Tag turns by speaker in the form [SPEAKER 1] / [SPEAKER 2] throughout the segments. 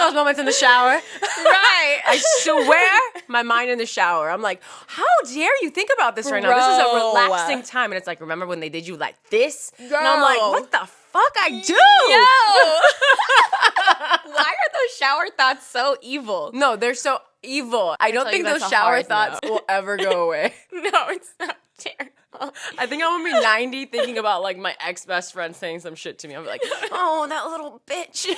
[SPEAKER 1] those moments in the shower.
[SPEAKER 2] Right.
[SPEAKER 1] I swear, my mind in the shower. I'm like, how dare you think about this right now? This is a relaxing time. And it's like, remember when they did you like this?
[SPEAKER 2] Girl.
[SPEAKER 1] And I'm like, what the fuck I do?
[SPEAKER 2] Yo. Why are those shower thoughts so evil?
[SPEAKER 1] No, they're so evil. I don't think those shower thoughts will ever go away.
[SPEAKER 2] No, it's not terrible.
[SPEAKER 1] I think I'm gonna be 90 thinking about like my ex-best friend saying some shit to me. I'm like, oh, that little bitch.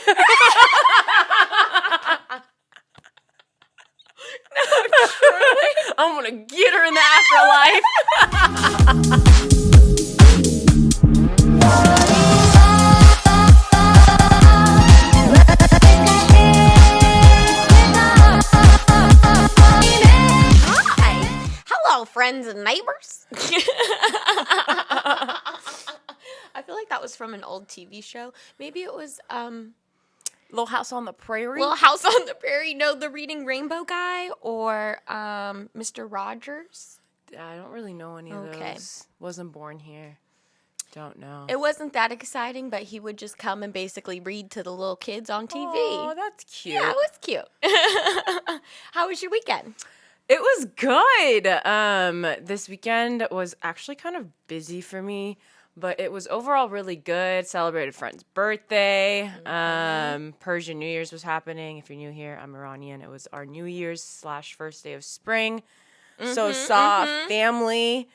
[SPEAKER 2] No, truly.
[SPEAKER 1] I'm gonna get her in the afterlife.
[SPEAKER 2] Hello, friends and neighbors. I feel like that was from an old TV show. Maybe it was
[SPEAKER 1] Little House on the Prairie.
[SPEAKER 2] Little House on the Prairie. No, the Reading Rainbow guy or Mr. Rogers.
[SPEAKER 1] I don't really know any of those. Wasn't born here. Don't know.
[SPEAKER 2] It wasn't that exciting, but he would just come and basically read to the little kids on TV.
[SPEAKER 1] Oh, that's cute.
[SPEAKER 2] Yeah, it was cute. How was your weekend?
[SPEAKER 1] It was good. This weekend was actually kind of busy for me, but it was overall really good. Celebrated a friend's birthday. Persian New Year's was happening. If you're new here, I'm Iranian. It was our New Year's / first day of spring. So saw family.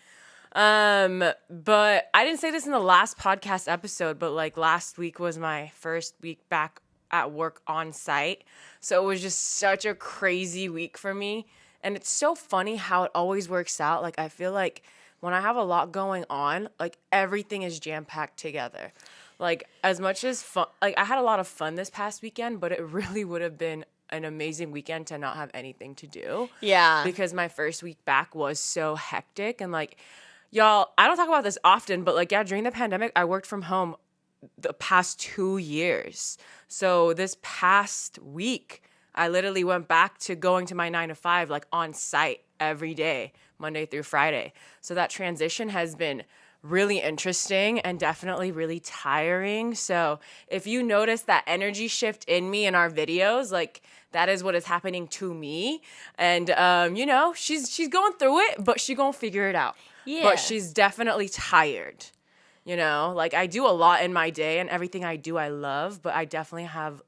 [SPEAKER 1] But I didn't say this in the last podcast episode, but like last week was my first week back at work on site. So it was just such a crazy week for me. And it's so funny how it always works out. Like, I feel like when I have a lot going on, like, everything is jam-packed together. Like, as much as fun, like, I had a lot of fun this past weekend, but it really would have been an amazing weekend to not have anything to do.
[SPEAKER 2] Yeah.
[SPEAKER 1] Because my first week back was so hectic. And, like, y'all, I don't talk about this often, but, like, yeah, during the pandemic, I worked from home the past 2 years. So this past week, I literally went back to going to my 9 to 5, like on site every day, Monday through Friday. So that transition has been really interesting and definitely really tiring. So if you notice that energy shift in me in our videos, like that is what is happening to me. And, you know, she's going through it, but she gonna figure it out.
[SPEAKER 2] Yeah.
[SPEAKER 1] But she's definitely tired. You know, like I do a lot in my day and everything I do, I love, but I definitely have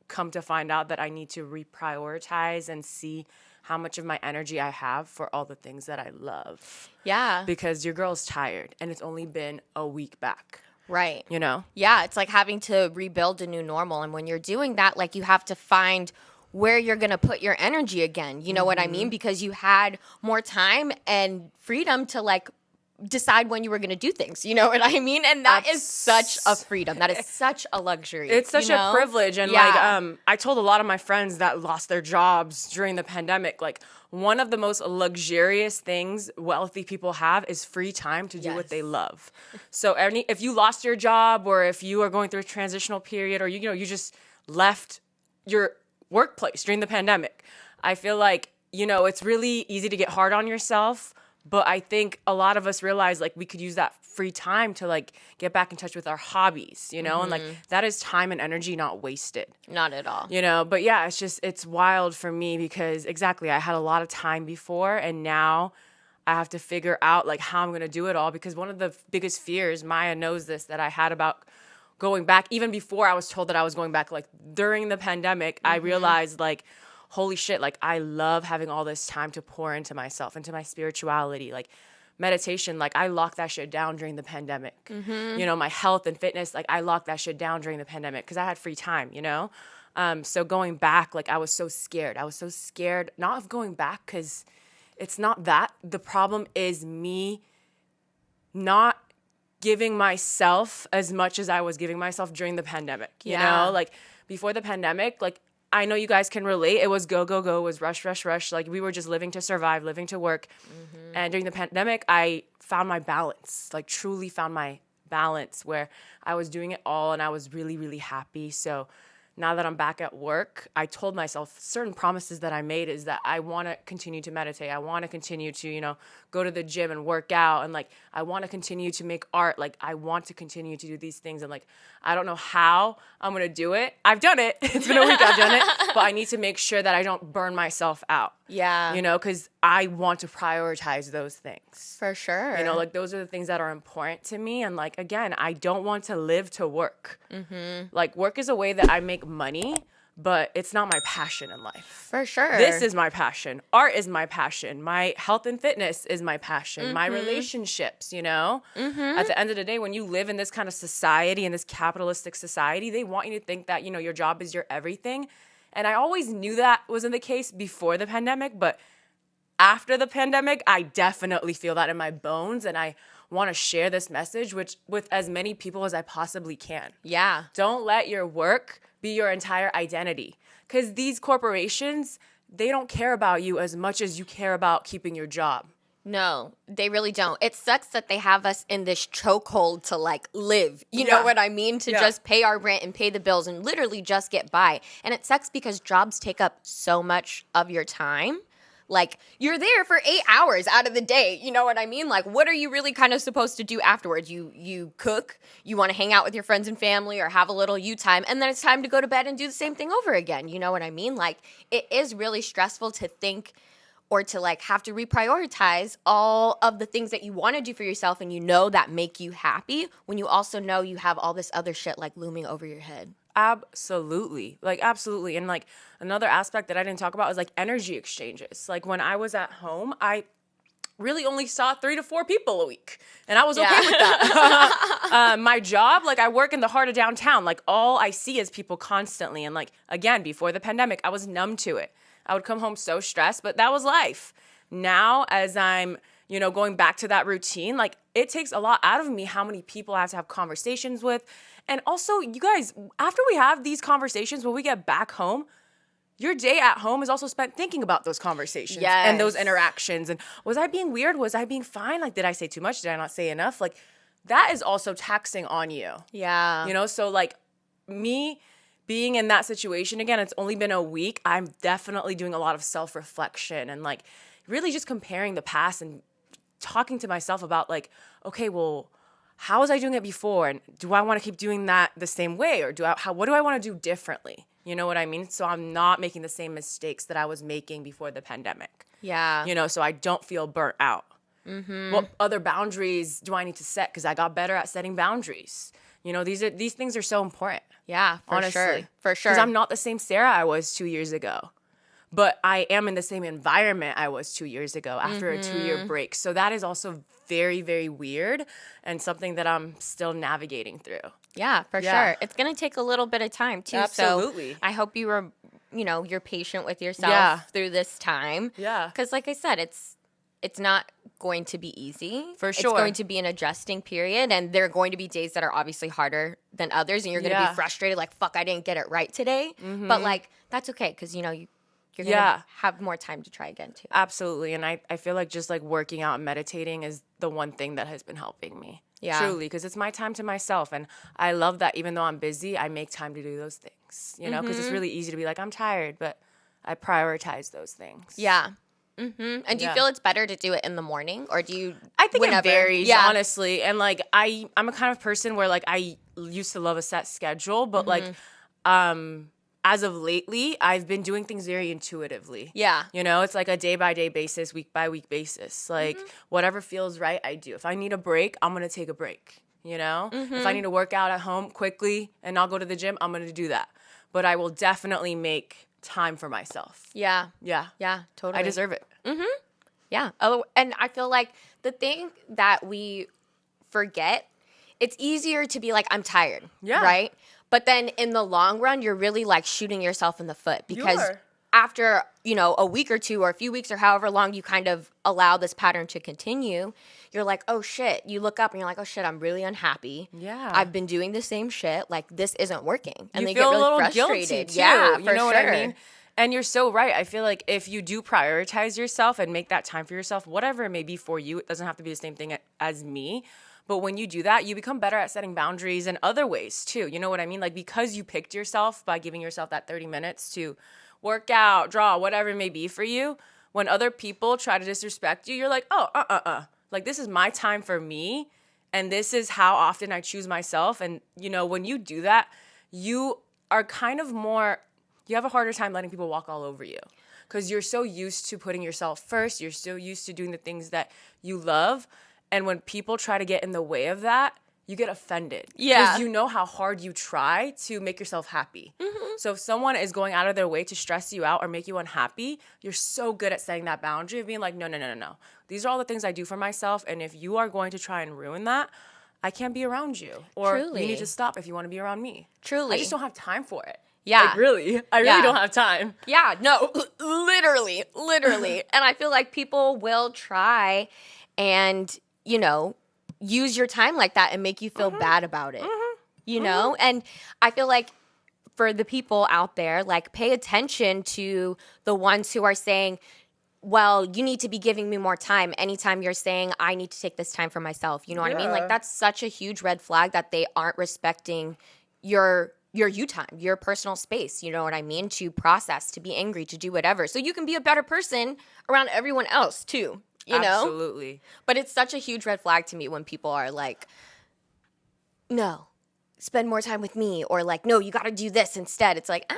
[SPEAKER 1] come to find out that I need to reprioritize and see how much of my energy I have for all the things that I love.
[SPEAKER 2] Yeah.
[SPEAKER 1] Because your girl's tired and it's only been a week back.
[SPEAKER 2] Right.
[SPEAKER 1] You know?
[SPEAKER 2] Yeah, it's like having to rebuild a new normal. And when you're doing that, like you have to find where you're going to put your energy again. You know what I mean? Because you had more time and freedom to like decide when you were going to do things, you know what I mean? And that is such a freedom. That is such a luxury.
[SPEAKER 1] It's such a privilege. And like, I told a lot of my friends that lost their jobs during the pandemic, like one of the most luxurious things wealthy people have is free time to do what they love. So if you lost your job or if you are going through a transitional period or, you know, you just left your workplace during the pandemic, I feel like, you know, it's really easy to get hard on yourself. But I think a lot of us realize, like, we could use that free time to, like, get back in touch with our hobbies, you know? And, like, that is time and energy not wasted.
[SPEAKER 2] Not at all.
[SPEAKER 1] You know? But, yeah, it's wild for me because, exactly, I had a lot of time before, and now I have to figure out, like, how I'm going to do it all. Because one of the biggest fears, Maya knows this, that I had about going back, even before I was told that I was going back, like, during the pandemic, I realized, like, holy shit, like I love having all this time to pour into myself, into my spirituality, like meditation, like I locked that shit down during the pandemic. You know, my health and fitness, like I locked that shit down during the pandemic because I had free time, you know? So going back, like I was so scared. I was so scared, not of going back because it's not that. The problem is me not giving myself as much as I was giving myself during the pandemic, you know? Like before the pandemic, like I know you guys can relate. It was go, go, go. It was rush, rush, rush. Like we were just living to survive, living to work. And during the pandemic, I found my balance, like truly found my balance where I was doing it all and I was really, really happy. So now that I'm back at work, I told myself certain promises that I made is that I want to continue to meditate. I want to continue to, go to the gym and work out. And like, I want to continue to make art. Like, I want to continue to do these things. And like, I don't know how I'm going to do it. I've done it. It's been a week I've done it. But I need to make sure that I don't burn myself out.
[SPEAKER 2] Yeah.
[SPEAKER 1] Because I want to prioritize those things.
[SPEAKER 2] For sure.
[SPEAKER 1] Like those are the things that are important to me. And like, again, I don't want to live to work. Like work is a way that I make money, but it's not my passion in life.
[SPEAKER 2] For sure.
[SPEAKER 1] This is my passion. Art is my passion. My health and fitness is my passion. My relationships, At the end of the day, when you live in this kind of society, in this capitalistic society, they want you to think that, your job is your everything. And I always knew that wasn't the case before the pandemic, but after the pandemic, I definitely feel that in my bones, and I want to share this message with as many people as I possibly can.
[SPEAKER 2] Yeah.
[SPEAKER 1] Don't let your work be your entire identity, because these corporations, they don't care about you as much as you care about keeping your job.
[SPEAKER 2] No, they really don't. It sucks that they have us in this chokehold to like live. You know what I mean? To just pay our rent and pay the bills and literally just get by. And it sucks because jobs take up so much of your time. Like, you're there for 8 hours out of the day. You know what I mean? Like, what are you really kind of supposed to do afterwards? You cook, you want to hang out with your friends and family or have a little you time, and then it's time to go to bed and do the same thing over again. You know what I mean? Like, it is really stressful to think or to, like, have to reprioritize all of the things that you want to do for yourself and that make you happy when you also know you have all this other shit, like, looming over your head.
[SPEAKER 1] Absolutely. Like, absolutely. And like another aspect that I didn't talk about is like energy exchanges. Like when I was at home, I really only saw 3 to 4 people a week. And I was okay with that. My job, like I work in the heart of downtown. Like all I see is people constantly. And like, again, before the pandemic, I was numb to it. I would come home so stressed, but that was life. Now, as I'm, going back to that routine, like it takes a lot out of me how many people I have to have conversations with. And also, you guys, after we have these conversations, when we get back home, your day at home is also spent thinking about those conversations and those interactions. And was I being weird? Was I being fine? Like, did I say too much? Did I not say enough? Like, that is also taxing on you.
[SPEAKER 2] Yeah.
[SPEAKER 1] So like me being in that situation again, it's only been a week. I'm definitely doing a lot of self-reflection and like really just comparing the past and talking to myself about like, okay, well, how was I doing it before? And do I want to keep doing that the same way? Or what do I want to do differently? You know what I mean? So I'm not making the same mistakes that I was making before the pandemic.
[SPEAKER 2] Yeah.
[SPEAKER 1] So I don't feel burnt out. What other boundaries do I need to set? Because I got better at setting boundaries. These things are so important.
[SPEAKER 2] Yeah,
[SPEAKER 1] honestly.
[SPEAKER 2] For sure.
[SPEAKER 1] Because I'm not the same Sarah I was 2 years ago. But I am in the same environment I was 2 years ago after a 2-year break. So that is also very, very weird and something that I'm still navigating through.
[SPEAKER 2] Yeah, for sure. It's going to take a little bit of time too.
[SPEAKER 1] Absolutely.
[SPEAKER 2] So I hope you were, you're patient with yourself through this time.
[SPEAKER 1] Yeah.
[SPEAKER 2] Because like I said, it's not going to be easy.
[SPEAKER 1] For sure.
[SPEAKER 2] It's going to be an adjusting period, and there are going to be days that are obviously harder than others, and you're going to be frustrated, like, fuck, I didn't get it right today. But, like, that's okay, because, you're going to have more time to try again, too.
[SPEAKER 1] Absolutely. And I feel like just, like, working out and meditating is the one thing that has been helping me. Yeah. Truly, because it's my time to myself. And I love that even though I'm busy, I make time to do those things, because it's really easy to be like, I'm tired, but I prioritize those things.
[SPEAKER 2] Yeah. And do you feel it's better to do it in the morning, or do you?
[SPEAKER 1] I think it varies, honestly. And like I'm a kind of person where like I used to love a set schedule, but like as of lately, I've been doing things very intuitively.
[SPEAKER 2] Yeah,
[SPEAKER 1] it's like a day by day basis, week by week basis. Like whatever feels right, I do. If I need a break, I'm gonna take a break. If I need to work out at home quickly and not go to the gym, I'm gonna do that. But I will definitely make time for myself.
[SPEAKER 2] Yeah, totally.
[SPEAKER 1] I deserve it.
[SPEAKER 2] Yeah. Oh, and I feel like the thing that we forget, it's easier to be like, I'm tired. Yeah. Right? But then in the long run, you're really like shooting yourself in the foot because after, a week or two or a few weeks or however long you kind of allow this pattern to continue, you're like, oh shit. You look up and you're like, oh shit, I'm really unhappy. Yeah. I've been doing the same shit. Like, this isn't working. And
[SPEAKER 1] you
[SPEAKER 2] they
[SPEAKER 1] feel
[SPEAKER 2] get really
[SPEAKER 1] a little
[SPEAKER 2] frustrated.
[SPEAKER 1] Guilty too.
[SPEAKER 2] Yeah,
[SPEAKER 1] you know what I mean? And you're so right. I feel like if you do prioritize yourself and make that time for yourself, whatever it may be for you, it doesn't have to be the same thing as me. But when you do that, you become better at setting boundaries in other ways too. You know what I mean? Like, because you picked yourself by giving yourself that 30 minutes to work out, draw, whatever it may be for you. When other people try to disrespect you, you're like, oh, like, this is my time for me. And this is how often I choose myself. And, you know, when you do that, you are kind of more, you have a harder time letting people walk all over you. Because you're so used to putting yourself first. You're so used to doing the things that you love. And when people try to get in the way of that, you get offended.
[SPEAKER 2] Yeah.
[SPEAKER 1] Because you know how hard you try to make yourself happy. Mm-hmm. So if someone is going out of their way to stress you out or make you unhappy, you're so good at setting that boundary of being like, no. These are all the things I do for myself. And if you are going to try and ruin that, I can't be around you. Or
[SPEAKER 2] Truly.
[SPEAKER 1] You need to stop if you want to be around me.
[SPEAKER 2] Truly.
[SPEAKER 1] I just don't have time for it.
[SPEAKER 2] Yeah.
[SPEAKER 1] Like, really. I really don't have time.
[SPEAKER 2] Yeah, no, literally. And I feel like people will try and, you know, use your time like that and make you feel bad about it, you know? And I feel like for the people out there, like, pay attention to the ones who are saying, well, you need to be giving me more time anytime you're saying, I need to take this time for myself. You know what I mean? Like, that's such a huge red flag that they aren't respecting your you time, your personal space, you know what I mean? To process, to be angry, to do whatever. So you can be a better person around everyone else too, you know?
[SPEAKER 1] Absolutely.
[SPEAKER 2] But it's such a huge red flag to me when people are like, no, spend more time with me. Or like, no, you got to do this instead. It's like,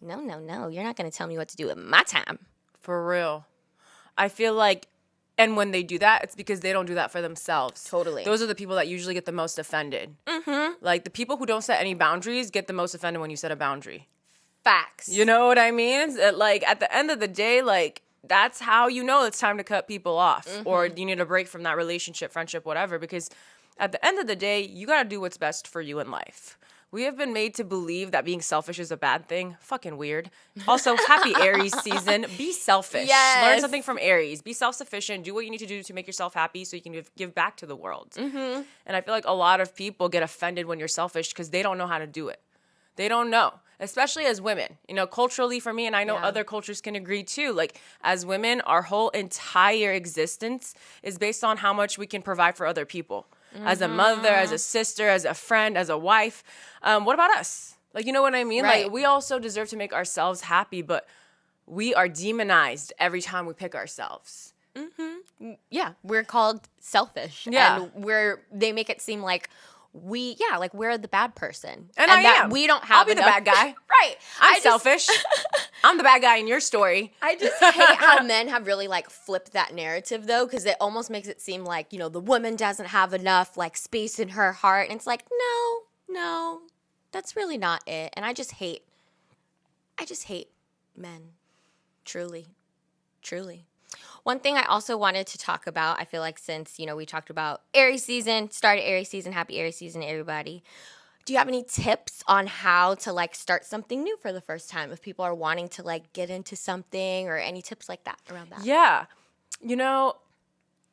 [SPEAKER 2] no. You're not going to tell me what to do with my time.
[SPEAKER 1] For real. I feel like, and when they do that, it's because they don't do that for themselves.
[SPEAKER 2] Totally.
[SPEAKER 1] Those are the people that usually get the most offended. Mm-hmm. Like, the people who don't set any boundaries get the most offended when you set a boundary.
[SPEAKER 2] Facts.
[SPEAKER 1] You know what I mean? Like, at the end of the day, like, that's how you know it's time to cut people off. Mm-hmm. Or you need a break from that relationship, friendship, whatever. Because at the end of the day, you got to do what's best for you in life. We have been made to believe that being selfish is a bad thing. Fucking weird. Also, happy Aries season. Be selfish.
[SPEAKER 2] Yes.
[SPEAKER 1] Learn something from Aries. Be self-sufficient. Do what you need to do to make yourself happy so you can give back to the world. Mm-hmm. And I feel like a lot of people get offended when you're selfish because they don't know how to do it. They don't know, especially as women. You know, culturally for me, and I know other cultures can agree too, like, as women, our whole entire existence is based on how much we can provide for other people. Mm-hmm. As a mother, as a sister, as a friend, as a wife. What about us? Like, you know what I mean?
[SPEAKER 2] Right.
[SPEAKER 1] Like, we also deserve to make ourselves happy, but we are demonized every time we pick ourselves.
[SPEAKER 2] Mm-hmm. Yeah, we're called selfish.
[SPEAKER 1] Yeah.
[SPEAKER 2] And they make it seem like we're the bad person.
[SPEAKER 1] And I am.
[SPEAKER 2] We don't have
[SPEAKER 1] I'll be the bad guy.
[SPEAKER 2] Right.
[SPEAKER 1] I'm selfish. I'm the bad guy in your story.
[SPEAKER 2] I just hate how men have really, like, flipped that narrative, though, because it almost makes it seem like, you know, the woman doesn't have enough, like, space in her heart. And it's like, no, that's really not it. And I just hate men. Truly. One thing I also wanted to talk about, I feel like, since, you know, we talked about Aries season, started Aries season, happy Aries season, everybody. Do you have any tips on how to, like, start something new for the first time if people are wanting to, like, get into something, or any tips like that around that?
[SPEAKER 1] Yeah. You know,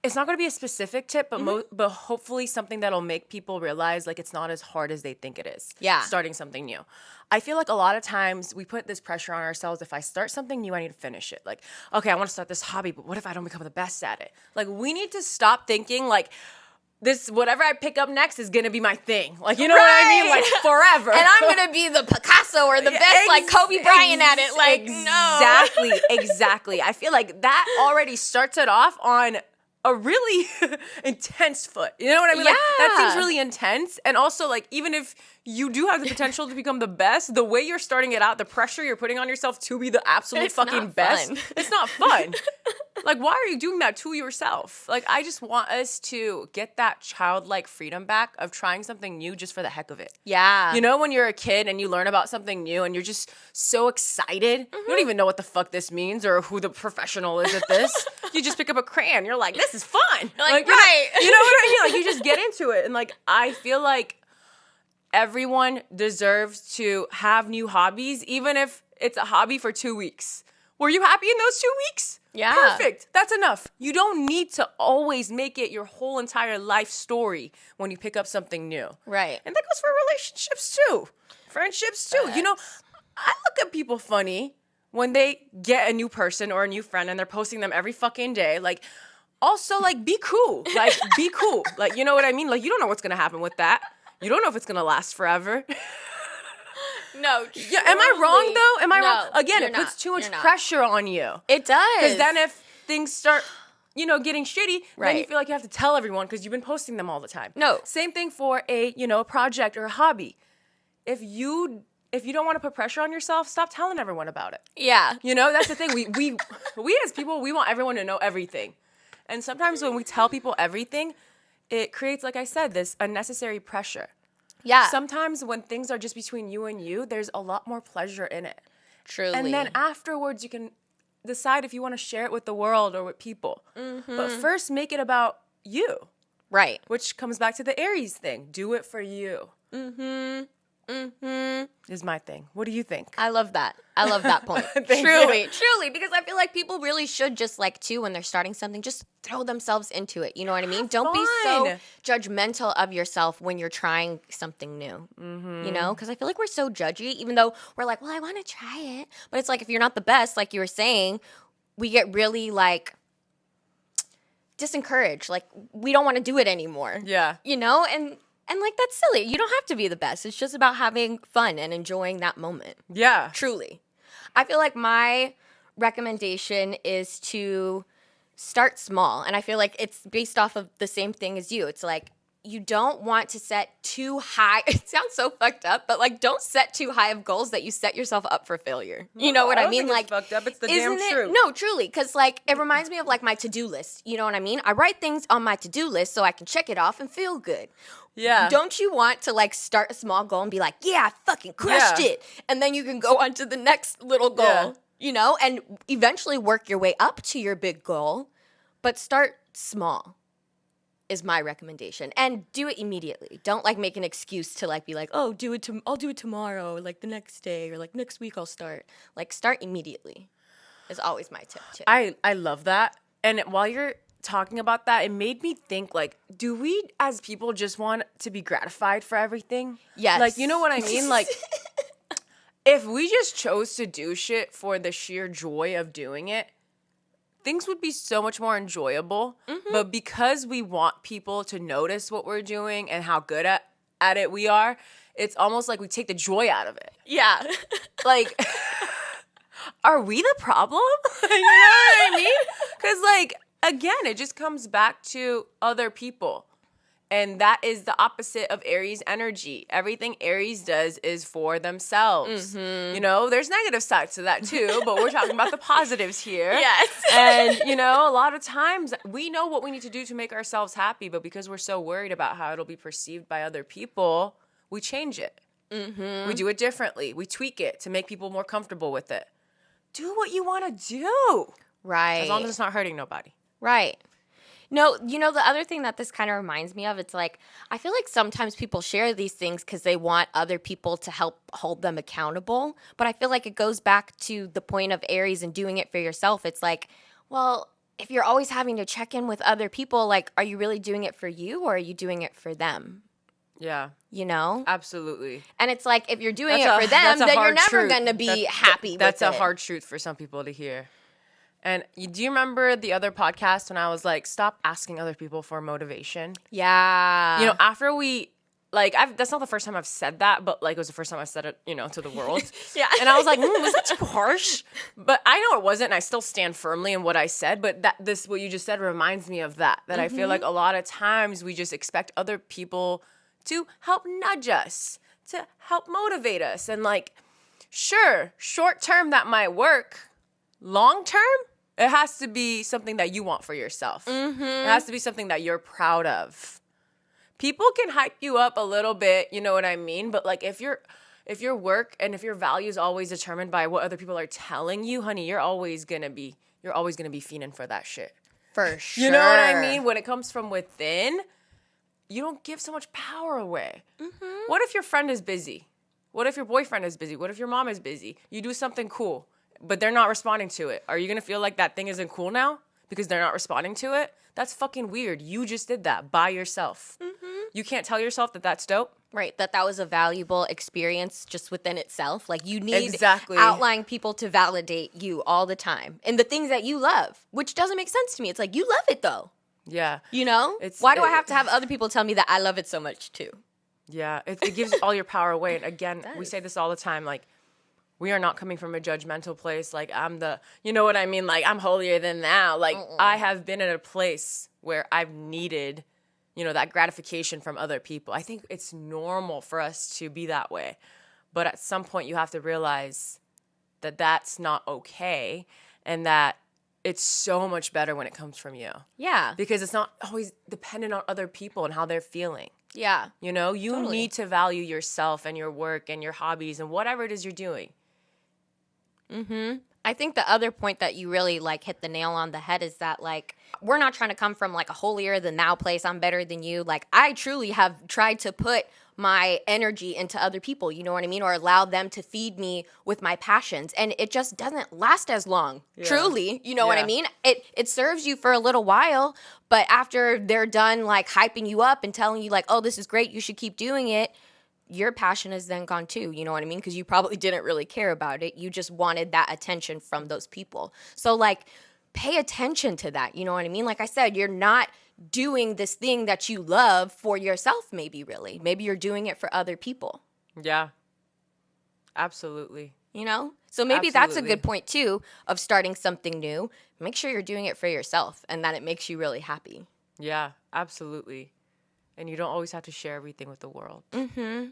[SPEAKER 1] it's not going to be a specific tip, but but hopefully something that'll make people realize, like, it's not as hard as they think it is.
[SPEAKER 2] Yeah.
[SPEAKER 1] Starting something new. I feel like a lot of times we put this pressure on ourselves. If I start something new, I need to finish it. Like, okay, I want to start this hobby, but what if I don't become the best at it? Like, we need to stop thinking, like, this, whatever I pick up next is going to be my thing. Like, you know what I mean? Like, forever.
[SPEAKER 2] And I'm going to be the Picasso or the best, like, Kobe Bryant at it. Like, no.
[SPEAKER 1] Exactly. I feel like that already starts it off on a really intense foot. You know what I mean?
[SPEAKER 2] Yeah.
[SPEAKER 1] Like, that seems really intense. And also, like, even if you do have the potential to become the best, the way you're starting it out, the pressure you're putting on yourself to be the absolute fucking best, it's not fun. Like, why are you doing that to yourself? Like, I just want us to get that childlike freedom back of trying something new just for the heck of it.
[SPEAKER 2] Yeah.
[SPEAKER 1] You know, when you're a kid and you learn about something new and you're just so excited, you don't even know what the fuck this means or who the professional is at this. You just pick up a crayon. You're like, this is fun.
[SPEAKER 2] Like, right.
[SPEAKER 1] You know what I mean? Like, you just get into it. And, like, I feel like everyone deserves to have new hobbies, even if it's a hobby for 2 weeks. Were you happy in those 2 weeks?
[SPEAKER 2] Yeah.
[SPEAKER 1] Perfect. That's enough. You don't need to always make it your whole entire life story when you pick up something new.
[SPEAKER 2] Right.
[SPEAKER 1] And that goes for relationships too. Friendships too. You know, I look at people funny when they get a new person or a new friend and they're posting them every fucking day. Like, also, like, be cool. Like, be cool. Like, you know what I mean? Like, you don't know what's going to happen with that. You don't know if it's going to last forever.
[SPEAKER 2] No,
[SPEAKER 1] yeah, am I wrong, though? Am I wrong? Again, it puts too much pressure on you.
[SPEAKER 2] It does.
[SPEAKER 1] Because then if things start, getting shitty, then you feel like you have to tell everyone because you've been posting them all the time.
[SPEAKER 2] No.
[SPEAKER 1] Same thing for a project or a hobby. If you don't want to put pressure on yourself, stop telling everyone about it.
[SPEAKER 2] Yeah.
[SPEAKER 1] That's the thing. We as people, we want everyone to know everything. And sometimes when we tell people everything, it creates, like I said, this unnecessary pressure.
[SPEAKER 2] Yeah.
[SPEAKER 1] Sometimes when things are just between you and you, there's a lot more pleasure in it.
[SPEAKER 2] Truly.
[SPEAKER 1] And then afterwards, you can decide if you want to share it with the world or with people. Mm-hmm. But first, make it about you.
[SPEAKER 2] Right.
[SPEAKER 1] Which comes back to the Aries thing. Do it for you. Mm-hmm. Mm-hmm. Is my thing. What do you think?
[SPEAKER 2] I love that. I love that point. Truly, because I feel like people really should just when they're starting something, just throw themselves into it. You know what I mean? Don't be so judgmental of yourself when you're trying something new. Mm-hmm. Because I feel like we're so judgy, even though we're like, well, I want to try it. But it's like, if you're not the best, like you were saying, we get really disencouraged. Like, we don't want to do it anymore.
[SPEAKER 1] Yeah.
[SPEAKER 2] And that's silly. You don't have to be the best. It's just about having fun and enjoying that moment.
[SPEAKER 1] Yeah.
[SPEAKER 2] Truly. I feel like my recommendation is to start small. And I feel like it's based off of the same thing as you. It's like, you don't want to set too high. It sounds so fucked up, but don't set too high of goals that you set yourself up for failure. You know what I mean?
[SPEAKER 1] It's fucked up. It's the damn truth.
[SPEAKER 2] No, truly, because it reminds me of my to-do list. You know what I mean? I write things on my to-do list so I can check it off and feel good.
[SPEAKER 1] Yeah.
[SPEAKER 2] Don't you want to start a small goal and be like, yeah, I fucking crushed it, and then you can go on to the next little goal. And eventually work your way up to your big goal, but start small. Is my recommendation, and do it immediately. Don't make an excuse to be like, oh, I'll do it tomorrow, the next day, or next week I'll start. Start immediately is always my tip too.
[SPEAKER 1] I love that. And while you're talking about that, it made me think do we as people just want to be gratified for everything?
[SPEAKER 2] Yes.
[SPEAKER 1] You know what I mean? If we just chose to do shit for the sheer joy of doing it, things would be so much more enjoyable. Mm-hmm. But because we want people to notice what we're doing and how good at it we are, it's almost like we take the joy out of it.
[SPEAKER 2] Yeah.
[SPEAKER 1] Are we the problem? You know what I mean? Because, again, it just comes back to other people. And that is the opposite of Aries energy. Everything Aries does is for themselves. Mm-hmm. There's negative sides to that too, but we're talking about the positives here.
[SPEAKER 2] Yes.
[SPEAKER 1] And, a lot of times we know what we need to do to make ourselves happy, but because we're so worried about how it'll be perceived by other people, we change it. Mm-hmm. We do it differently. We tweak it to make people more comfortable with it. Do what you want to do.
[SPEAKER 2] Right.
[SPEAKER 1] As long as it's not hurting nobody.
[SPEAKER 2] Right. No, the other thing that this kind of reminds me of, it's I feel like sometimes people share these things because they want other people to help hold them accountable. But I feel like it goes back to the point of Aries and doing it for yourself. It's well, if you're always having to check in with other people, are you really doing it for you or are you doing it for them?
[SPEAKER 1] Yeah. Absolutely.
[SPEAKER 2] And it's if you're doing it for them, then you're never going to be happy with it.
[SPEAKER 1] That's a hard truth for some people to hear. And do you remember the other podcast when I was stop asking other people for motivation?
[SPEAKER 2] Yeah.
[SPEAKER 1] After we, that's not the first time I've said that, but it was the first time I said it, to the world.
[SPEAKER 2] Yeah.
[SPEAKER 1] And I was like, was that too harsh? But I know it wasn't, and I still stand firmly in what I said, but what you just said reminds me of that I feel like a lot of times we just expect other people to help nudge us, to help motivate us. And sure, short term that might work. Long term, it has to be something that you want for yourself. Mm-hmm. It has to be something that you're proud of. People can hype you up a little bit, you know what I mean? But if your work and if your value is always determined by what other people are telling you, honey, you're always gonna be fiending for that shit.
[SPEAKER 2] For sure.
[SPEAKER 1] You know what I mean? When it comes from within, you don't give so much power away. Mm-hmm. What if your friend is busy? What if your boyfriend is busy? What if your mom is busy? You do something cool, but they're not responding to it. Are you going to feel like that thing isn't cool now because they're not responding to it? That's fucking weird. You just did that by yourself. Mm-hmm. You can't tell yourself that that's dope.
[SPEAKER 2] Right, that was a valuable experience just within itself. Like, you need
[SPEAKER 1] Exactly.
[SPEAKER 2] outlying people to validate you all the time. And the things that you love, which doesn't make sense to me. It's like, you love it, though.
[SPEAKER 1] Yeah.
[SPEAKER 2] You know? Why do I have to have other people tell me that I love it so much, too?
[SPEAKER 1] Yeah. It gives all your power away. And again, we say this all the time, like, we are not coming from a judgmental place. Like, you know what I mean? Like, I'm holier than thou. Like, I have been in a place where I've needed, you know, that gratification from other people. I think it's normal for us to be that way. But at some point, you have to realize that that's not okay and that it's so much better when it comes from you.
[SPEAKER 2] Yeah.
[SPEAKER 1] Because it's not always dependent on other people and how they're feeling.
[SPEAKER 2] Yeah.
[SPEAKER 1] You know, you
[SPEAKER 2] Totally.
[SPEAKER 1] need to value yourself and your work and your hobbies and whatever it is you're doing.
[SPEAKER 2] Mm-hmm. I think the other point that you really, like, hit the nail on the head is that, like, we're not trying to come from, like, a holier than thou place. I'm better than you. Like, I truly have tried to put my energy into other people, you know what I mean? Or allow them to feed me with my passions. And it just doesn't last as long, truly. You know what I mean? It serves you for a little while, but after they're done, like, hyping you up and telling you, like, oh, this is great, you should keep doing it, your passion is then gone too, you know what I mean? Because you probably didn't really care about it. You just wanted that attention from those people. So, like, pay attention to that, you know what I mean? Like I said, you're not doing this thing that you love for yourself, maybe, really. Maybe you're doing it for other people.
[SPEAKER 1] Yeah. Absolutely.
[SPEAKER 2] You know? So maybe that's a good point, too, of starting something new. Make sure you're doing it for yourself and that it makes you really happy.
[SPEAKER 1] Yeah, absolutely. And you don't always have to share everything with the world.
[SPEAKER 2] Mm-hmm.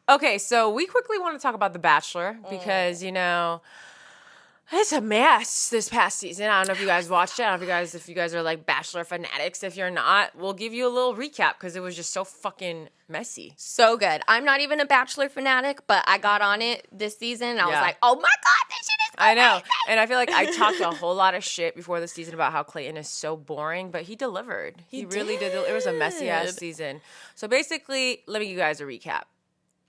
[SPEAKER 1] Okay, so we quickly want to talk about The Bachelor because, you know, it's a mess this past season. I don't know if you guys watched it. I don't know if you guys are like Bachelor fanatics. If you're not, we'll give you a little recap because it was just so fucking messy.
[SPEAKER 2] So good. I'm not even a Bachelor fanatic, but I got on it this season and I was like, oh my God, this shit is
[SPEAKER 1] I know.
[SPEAKER 2] amazing.
[SPEAKER 1] And I feel like I talked a whole lot of shit before the season about how Clayton is so boring, but he delivered. He really did. It was a messy ass season. So basically, let me give you guys a recap.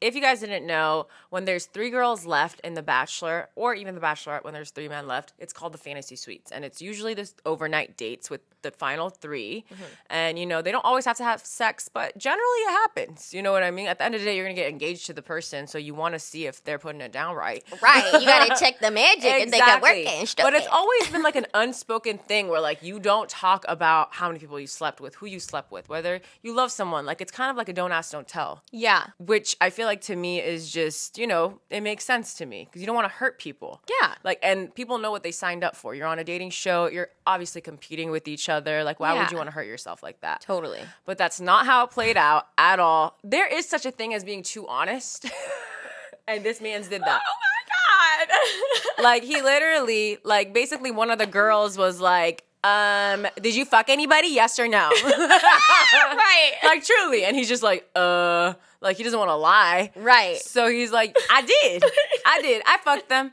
[SPEAKER 1] If you guys didn't know, when there's 3 girls left in The Bachelor, or even The Bachelorette, when there's 3 men left, it's called the Fantasy Suites. And it's usually this overnight dates with the final 3. Mm-hmm. And, you know, they don't always have to have sex, but generally it happens. You know what I mean? At the end of the day, you're going to get engaged to the person, so you want to see if they're putting it down right.
[SPEAKER 2] Right. You got to check the magic and they can work it and stuff.
[SPEAKER 1] But it's always been like an unspoken thing where, like, you don't talk about how many people you slept with, who you slept with, whether you love someone. Like, it's kind of like a don't ask, don't tell.
[SPEAKER 2] Yeah.
[SPEAKER 1] Which I feel like to me is just, you know, it makes sense to me because you don't want to hurt people.
[SPEAKER 2] Yeah.
[SPEAKER 1] Like, and people know what they signed up for. You're on a dating show. You're obviously competing with each other. Like, why would you want to hurt yourself like that?
[SPEAKER 2] Totally.
[SPEAKER 1] But that's not how it played out at all. There is such a thing as being too honest. And this man's did that.
[SPEAKER 2] Oh my God.
[SPEAKER 1] Like, he literally, like, basically one of the girls was like, did you fuck anybody? Yes or no?
[SPEAKER 2] Right.
[SPEAKER 1] Like, truly. And he's just like, like, he doesn't want to lie.
[SPEAKER 2] Right.
[SPEAKER 1] So he's like, I did. I fucked them.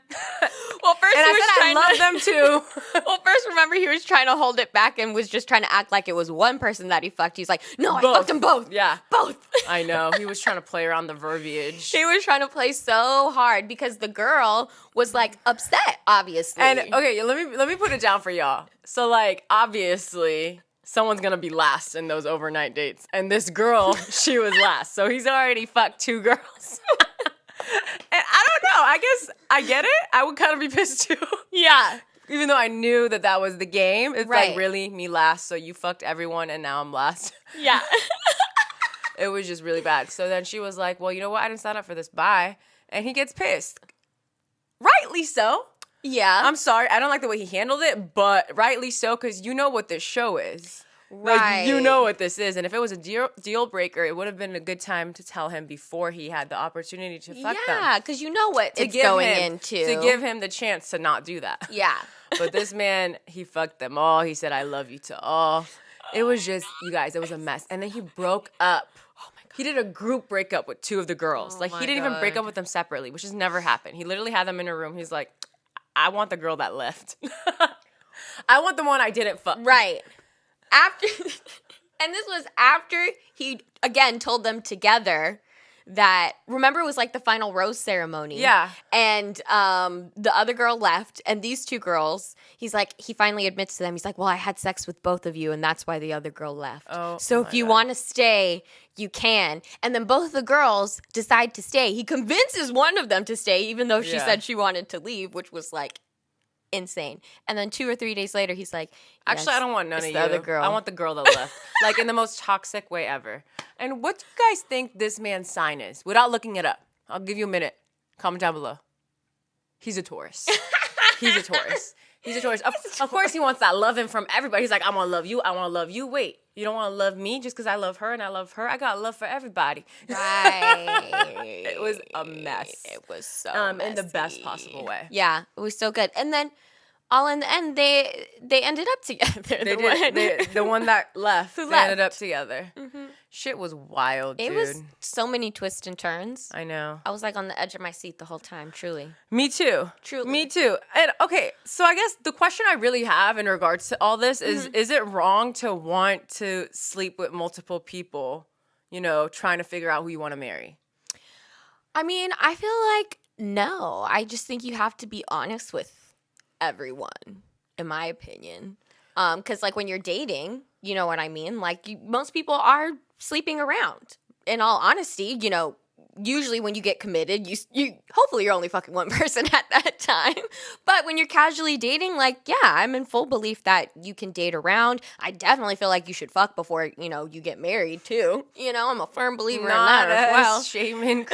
[SPEAKER 2] Well, first
[SPEAKER 1] and
[SPEAKER 2] he was
[SPEAKER 1] I love them too.
[SPEAKER 2] Well, first, remember, he was trying to hold it back and was just trying to act like it was one person that he fucked. He's like, no, I fucked them both.
[SPEAKER 1] Yeah.
[SPEAKER 2] Both.
[SPEAKER 1] I know. He was trying to play around the verbiage.
[SPEAKER 2] He was trying to play so hard because the girl was, like, upset, obviously.
[SPEAKER 1] And, okay, let me put it down for y'all. So, like, obviously, someone's going to be last in those overnight dates. And this girl, she was last. So he's already fucked 2 girls. And I don't know. I guess I get it. I would kind of be pissed too.
[SPEAKER 2] Yeah.
[SPEAKER 1] Even though I knew that was the game. It's
[SPEAKER 2] right.
[SPEAKER 1] like, really, me last. So you fucked everyone and now I'm last.
[SPEAKER 2] Yeah.
[SPEAKER 1] It was just really bad. So then she was like, well, you know what? I didn't sign up for this. Bye. And he gets pissed. Rightly so.
[SPEAKER 2] Yeah.
[SPEAKER 1] I'm sorry. I don't like the way he handled it, but rightly so, because you know what this show is.
[SPEAKER 2] Right.
[SPEAKER 1] Like, you know what this is. And if it was a deal breaker, it would have been a good time to tell him before he had the opportunity to fuck them.
[SPEAKER 2] Yeah, because you know what it's going into.
[SPEAKER 1] To give him the chance to not do that.
[SPEAKER 2] Yeah.
[SPEAKER 1] But this man, he fucked them all. He said, I love you to all. It was just, you guys, it was a mess. And then he broke up. Oh my God. He did a group breakup with 2 of the girls. Like, he didn't even break up with them separately, which has never happened. He literally had them in a room. He's like, I want the girl that left. I want the one I didn't fuck.
[SPEAKER 2] Right. After, and this was after he, again, told them together that, remember, it was like the final rose ceremony.
[SPEAKER 1] Yeah.
[SPEAKER 2] And the other girl left, and these 2 girls, he's like, he finally admits to them, he's like, well, I had sex with both of you, and that's why the other girl left.
[SPEAKER 1] Oh,
[SPEAKER 2] so if you want to stay, you can. And then both the girls decide to stay. He convinces one of them to stay, even though she said she wanted to leave, which was like insane. And then 2 or 3 days later, he's like,
[SPEAKER 1] actually, I don't want none of you.
[SPEAKER 2] The other girl.
[SPEAKER 1] I want the girl that left. Like in the most toxic way ever. And what do you guys think this man's sign is? Without looking it up. I'll give you a minute. Comment down below. He's a Taurus. He's a Taurus. He's a Taurus. Of course, he wants that loving from everybody. He's like, I want to love you. I want to love you. Wait, you don't want to love me just because I love her and I love her? I got love for everybody.
[SPEAKER 2] Right.
[SPEAKER 1] It was a mess.
[SPEAKER 2] It was so messy.
[SPEAKER 1] In the best possible way.
[SPEAKER 2] Yeah, it was so good. And then all in the end, they ended up together.
[SPEAKER 1] They did. The one that left,
[SPEAKER 2] Who
[SPEAKER 1] they
[SPEAKER 2] left?
[SPEAKER 1] ended up together. Mm-hmm. Shit was wild, dude.
[SPEAKER 2] It was so many twists and turns.
[SPEAKER 1] I know.
[SPEAKER 2] I was like on the edge of my seat the whole time, truly.
[SPEAKER 1] Me too.
[SPEAKER 2] Truly.
[SPEAKER 1] Me too. And okay, so I guess the question I really have in regards to all this is it wrong to want to sleep with multiple people, you know, trying to figure out who you want to marry?
[SPEAKER 2] I mean, I feel like no. I just think you have to be honest with everyone, in my opinion. Because like when you're dating, you know what I mean? Like most people are sleeping around. In all honesty, you know, usually when you get committed, you hopefully you're only fucking one person at that time. But when you're casually dating, like, yeah, I'm in full belief that you can date around. I definitely feel like you should fuck before, you know, you get married too. You know, I'm a firm believer in that as well.
[SPEAKER 1] Shaming.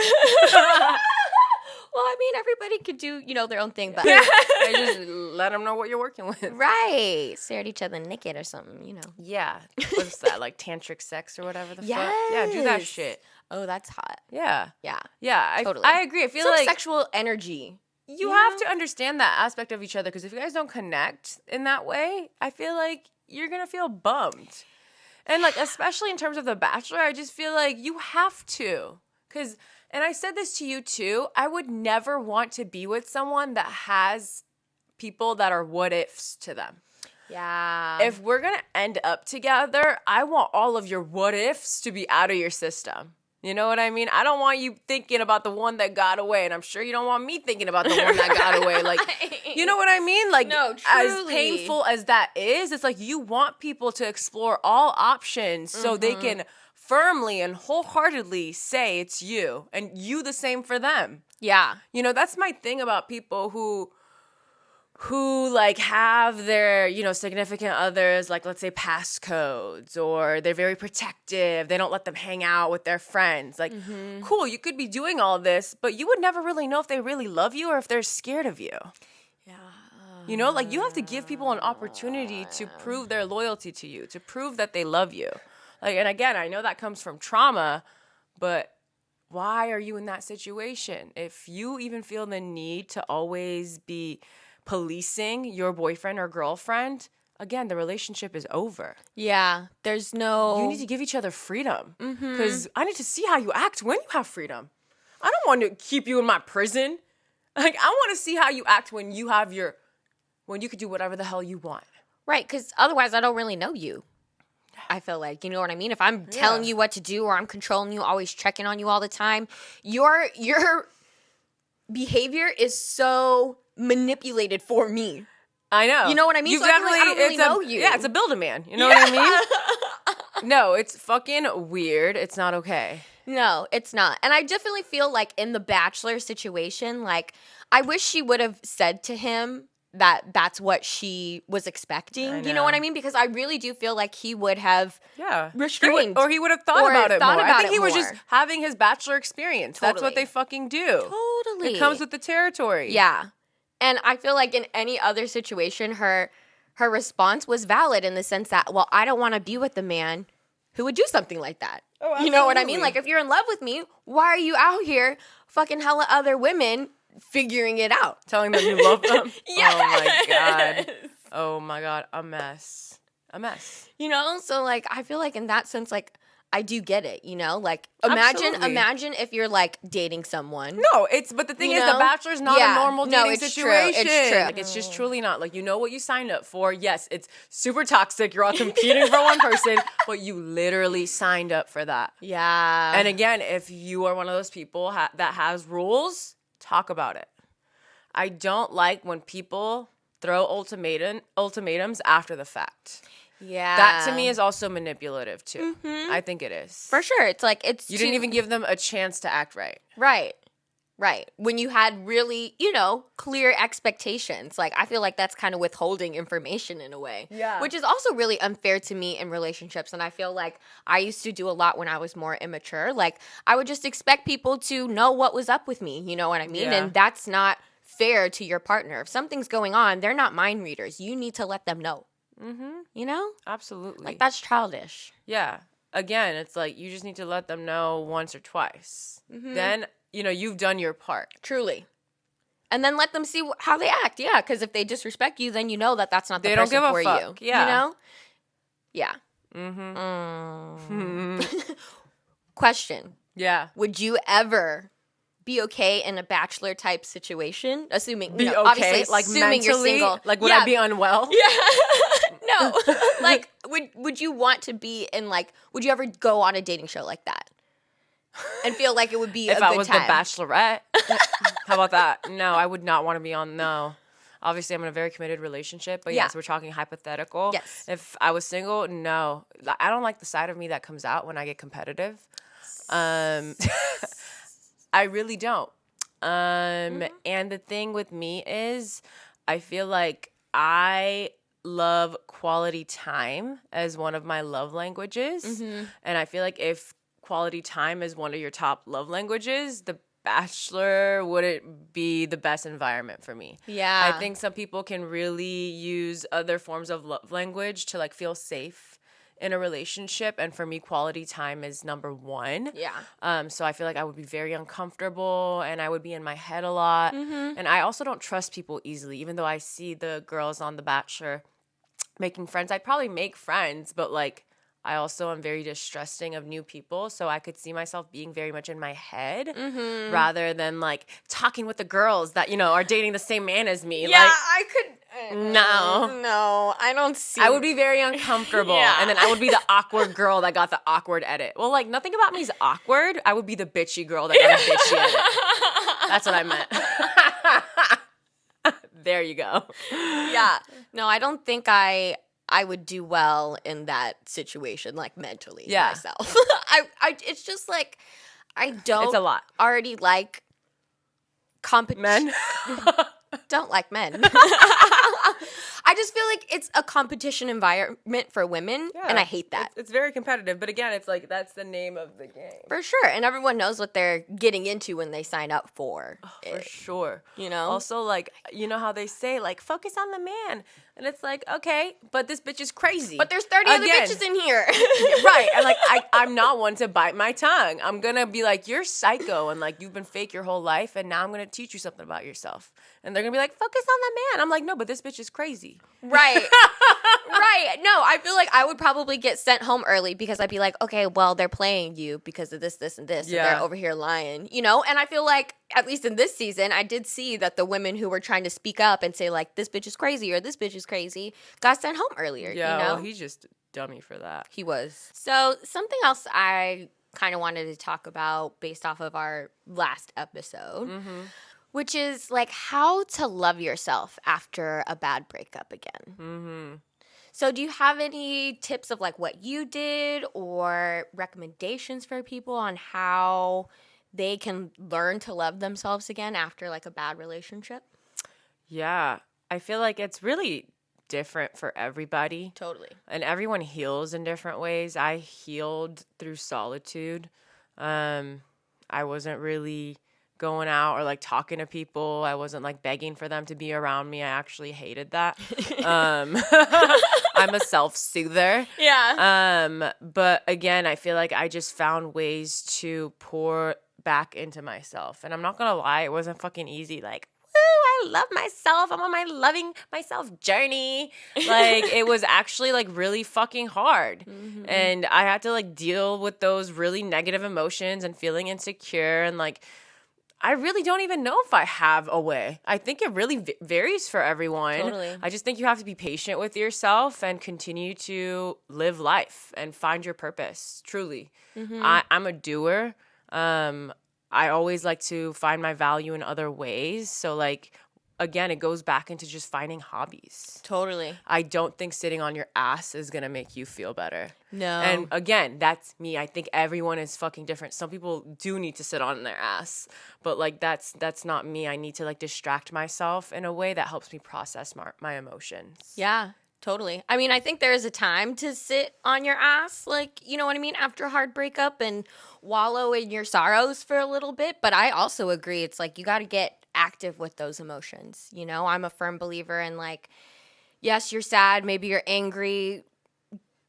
[SPEAKER 2] Well, I mean, everybody could do, you know, their own thing, but
[SPEAKER 1] I just let them know what you're working with.
[SPEAKER 2] right, stare at each other naked or something, you know.
[SPEAKER 1] Yeah. What's that, like tantric sex or whatever the fuck? Yeah, do that shit.
[SPEAKER 2] Oh, that's hot.
[SPEAKER 1] Yeah.
[SPEAKER 2] Yeah.
[SPEAKER 1] Yeah,
[SPEAKER 2] Totally.
[SPEAKER 1] I agree. I feel
[SPEAKER 2] Some
[SPEAKER 1] like
[SPEAKER 2] sexual energy.
[SPEAKER 1] you have to understand that aspect of each other, because if you guys don't connect in that way, I feel like you're going to feel bummed. And like, especially in terms of The Bachelor, I just feel like you have to. Because, and I said this to you too, I would never want to be with someone that has people that are what ifs to them.
[SPEAKER 2] Yeah.
[SPEAKER 1] If we're going to end up together, I want all of your what ifs to be out of your system. You know what I mean? I don't want you thinking about the one that got away, and I'm sure you don't want me thinking about the one that got away. Like, you know what I mean? Like,
[SPEAKER 2] no,
[SPEAKER 1] as
[SPEAKER 2] truly.
[SPEAKER 1] painful as that is, it's like you want people to explore all options so they can firmly and wholeheartedly say it's you, and you the same for them.
[SPEAKER 2] Yeah.
[SPEAKER 1] You know, that's my thing about people who like have their, you know, significant others, like let's say passcodes, or they're very protective. They don't let them hang out with their friends. Like, cool, you could be doing all this, but you would never really know if they really love you or if they're scared of you.
[SPEAKER 2] Yeah.
[SPEAKER 1] You know, like you have to give people an opportunity to prove their loyalty to you, to prove that they love you. Like, and again, I know that comes from trauma, but why are you in that situation? If you even feel the need to always be policing your boyfriend or girlfriend, again, the relationship is over.
[SPEAKER 2] Yeah. There's no...
[SPEAKER 1] You need to give each other freedom. Because I need to see how you act when you have freedom. I don't want to keep you in my prison. Like, I want to see how you act when you have when you could do whatever the hell you want.
[SPEAKER 2] Right, because otherwise I don't really know you. I feel like, you know what I mean? If I'm telling you what to do or I'm controlling you, always checking on you all the time, your behavior is so manipulated for me.
[SPEAKER 1] I know.
[SPEAKER 2] You know what I mean?
[SPEAKER 1] You
[SPEAKER 2] so I don't really know you.
[SPEAKER 1] Yeah, it's a Build-A-Man. You know what I mean? No, it's fucking weird. It's not okay.
[SPEAKER 2] No, it's not. And I definitely feel like in the Bachelor situation, like, I wish she would have said to him that that's what she was expecting. You know what I mean? Because I really do feel like he would have restrained.
[SPEAKER 1] Or he would have thought about it more. I think he was
[SPEAKER 2] more.
[SPEAKER 1] just having his Bachelor experience.
[SPEAKER 2] Totally.
[SPEAKER 1] That's what they fucking do.
[SPEAKER 2] Totally.
[SPEAKER 1] It comes with the territory.
[SPEAKER 2] Yeah. And I feel like in any other situation, her response was valid in the sense that, well, I don't want to be with the man who would do something like that.
[SPEAKER 1] Oh, absolutely.
[SPEAKER 2] You know what I mean? Like, if you're in love with me, why are you out here fucking hella other women figuring it out?
[SPEAKER 1] Telling them you love them?
[SPEAKER 2] Yes.
[SPEAKER 1] Oh, my God. Oh, my God. A mess. A mess.
[SPEAKER 2] You know? So, like, I feel like in that sense, like, I do get it, you know? Like, imagine if you're, like, dating someone.
[SPEAKER 1] No, but the thing is, The Bachelor's not a normal dating situation.
[SPEAKER 2] True. It's true.
[SPEAKER 1] Like, it's just truly not. Like, you know what you signed up for. Yes, it's super toxic. You're all competing for one person, but you literally signed up for that.
[SPEAKER 2] Yeah.
[SPEAKER 1] And again, if you are one of those people that has rules, talk about it. I don't like when people throw ultimatums after the fact.
[SPEAKER 2] Yeah.
[SPEAKER 1] That to me is also manipulative too. I think it is.
[SPEAKER 2] For sure. It's like
[SPEAKER 1] You didn't even give them a chance to act right.
[SPEAKER 2] Right. Right. When you had really, clear expectations. Like, I feel like that's kind of withholding information in a way.
[SPEAKER 1] Yeah.
[SPEAKER 2] Which is also really unfair to me in relationships. And I feel like I used to do a lot when I was more immature. Like, I would just expect people to know what was up with me. You know what I mean?
[SPEAKER 1] Yeah.
[SPEAKER 2] And that's not fair to your partner. If something's going on, they're not mind readers. You need to let them know. You know?
[SPEAKER 1] Absolutely.
[SPEAKER 2] Like, that's childish.
[SPEAKER 1] Yeah. Again, it's like you just need to let them know once or twice. Then, you've done your part.
[SPEAKER 2] Truly. And then let them see how they act. Yeah, because if they disrespect you, then you know that that's not the
[SPEAKER 1] They don't
[SPEAKER 2] person
[SPEAKER 1] give a
[SPEAKER 2] for
[SPEAKER 1] fuck.
[SPEAKER 2] you.
[SPEAKER 1] Yeah.
[SPEAKER 2] You know? Yeah. Question.
[SPEAKER 1] Yeah.
[SPEAKER 2] Would you ever be okay in a bachelor type situation? Assuming,
[SPEAKER 1] Be okay?
[SPEAKER 2] obviously,
[SPEAKER 1] Like
[SPEAKER 2] assuming you're
[SPEAKER 1] mentally?
[SPEAKER 2] single.
[SPEAKER 1] Like, would I be unwell?
[SPEAKER 2] Yeah. No. Like, would you want to be in, like, would you ever go on a dating show like that? And feel like it would be
[SPEAKER 1] If
[SPEAKER 2] a good
[SPEAKER 1] I was
[SPEAKER 2] time?
[SPEAKER 1] the Bachelorette. How about that? No, I would not want to be on, no. Obviously, I'm in a very committed relationship, but yes, we're talking hypothetical.
[SPEAKER 2] Yes.
[SPEAKER 1] If I was single, no. I don't like the side of me that comes out when I get competitive. I really don't. And the thing with me is I feel like I love quality time as one of my love languages. And I feel like if quality time is one of your top love languages, the Bachelor wouldn't be the best environment for me.
[SPEAKER 2] Yeah.
[SPEAKER 1] I think some people can really use other forms of love language to like feel safe in a relationship, and for me quality time is number one.
[SPEAKER 2] Yeah.
[SPEAKER 1] So I feel like I would be very uncomfortable and I would be in my head a lot. And I also don't trust people easily, even though I see the girls on The Bachelor making friends. I'd probably make friends, but like I also am very distrusting of new people, so I could see myself being very much in my head rather than like talking with the girls that, are dating the same man as me.
[SPEAKER 2] Yeah,
[SPEAKER 1] like,
[SPEAKER 2] I could. No, I don't see.
[SPEAKER 1] I would be very uncomfortable.
[SPEAKER 2] Yeah.
[SPEAKER 1] And then I would be the awkward girl that got the awkward edit. Well, like, nothing about me is awkward. I would be the bitchy girl that got a bitchy edit. That's what I meant. There you go.
[SPEAKER 2] Yeah. No, I don't think I would do well in that situation, like mentally myself. I it's just like I don't
[SPEAKER 1] It's a lot.
[SPEAKER 2] already like competition.
[SPEAKER 1] Men?
[SPEAKER 2] Don't like men. I just feel like it's a competition environment for women, and I hate that.
[SPEAKER 1] It's very competitive, but again, it's like that's the name of the game.
[SPEAKER 2] For sure, and everyone knows what they're getting into when they sign up for
[SPEAKER 1] For sure. Also, like, you know how they say, like, focus on the man. And it's like, okay, but this bitch is crazy.
[SPEAKER 2] But there's 30 other bitches in here.
[SPEAKER 1] Right. And like, I'm not one to bite my tongue. I'm going to be like, you're psycho. And like, you've been fake your whole life. And now I'm going to teach you something about yourself. And they're going to be like, focus on the man. I'm like, no, but this bitch is crazy.
[SPEAKER 2] Right. Right. No, I feel like I would probably get sent home early because I'd be like, okay, well, they're playing you because of this, this, and this.
[SPEAKER 1] Yeah.
[SPEAKER 2] And they're over here lying, And I feel like, at least in this season, I did see that the women who were trying to speak up and say, like, this bitch is crazy or this bitch is crazy got sent home earlier,
[SPEAKER 1] Yeah, well, he's just a dummy for that.
[SPEAKER 2] He was. So something else I kind of wanted to talk about based off of our last episode, which is, like, how to love yourself after a bad breakup again. So do you have any tips of, like, what you did or recommendations for people on how they can learn to love themselves again after, like, a bad relationship?
[SPEAKER 1] Yeah, I feel like it's really different for everybody.
[SPEAKER 2] Totally.
[SPEAKER 1] And everyone heals in different ways. I healed through solitude. I wasn't really going out or like talking to people. I wasn't like begging for them to be around me. I actually hated that. I'm a self-soother.
[SPEAKER 2] Yeah.
[SPEAKER 1] But again, I feel like I just found ways to pour back into myself. And I'm not going to lie, it wasn't fucking easy. Like, I love myself. I'm on my loving myself journey. Like, it was actually like really fucking hard. And I had to like deal with those really negative emotions and feeling insecure. And like, I really don't even know if I have a way. I think it really varies for everyone.
[SPEAKER 2] Totally.
[SPEAKER 1] I just think you have to be patient with yourself and continue to live life and find your purpose, truly. I'm a doer. I always like to find my value in other ways. So like again, it goes back into just finding hobbies.
[SPEAKER 2] Totally.
[SPEAKER 1] I don't think sitting on your ass is going to make you feel better.
[SPEAKER 2] No.
[SPEAKER 1] And again, that's me. I think everyone is fucking different. Some people do need to sit on their ass, but like that's not me. I need to like distract myself in a way that helps me process my emotions.
[SPEAKER 2] Yeah, totally. I mean, I think there is a time to sit on your ass, like, you know what I mean, after a hard breakup and wallow in your sorrows for a little bit. But I also agree. It's like you got to get active with those emotions. You know, I'm a firm believer in like, yes, you're sad, maybe you're angry.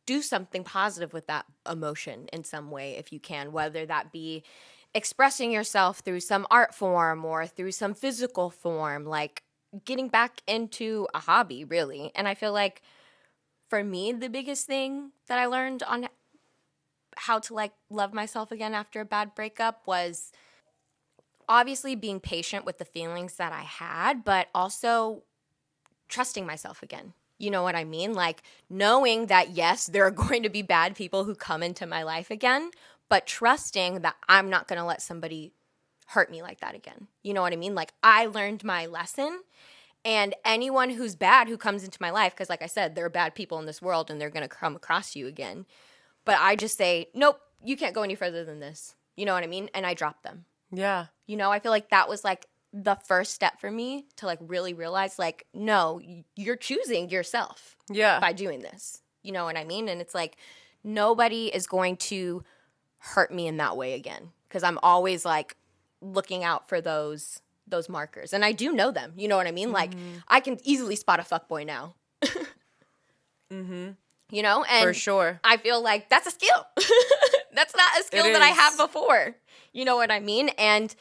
[SPEAKER 2] Do something positive with that emotion in some way if you can, whether that be expressing yourself through some art form or through some physical form, like getting back into a hobby, really. And I feel like for me, the biggest thing that I learned on how to like love myself again after a bad breakup was obviously being patient with the feelings that I had, but also trusting myself again. You know what I mean? Like knowing that, yes, there are going to be bad people who come into my life again, but trusting that I'm not going to let somebody hurt me like that again. You know what I mean? Like I learned my lesson, and anyone who's bad who comes into my life, because like I said, there are bad people in this world and they're going to come across you again. But I just say, nope, you can't go any further than this. You know what I mean? And I drop them.
[SPEAKER 1] Yeah.
[SPEAKER 2] You know, I feel like that was like the first step for me to like really realize like, no, you're choosing yourself by doing this. You know what I mean? And it's like nobody is going to hurt me in that way again, because I'm always like looking out for those markers. And I do know them. You know what I mean? Like I can easily spot a fuckboy now. You know? And
[SPEAKER 1] for sure.
[SPEAKER 2] I feel like that's a skill. That's not a skill that I had before. You know what I mean? And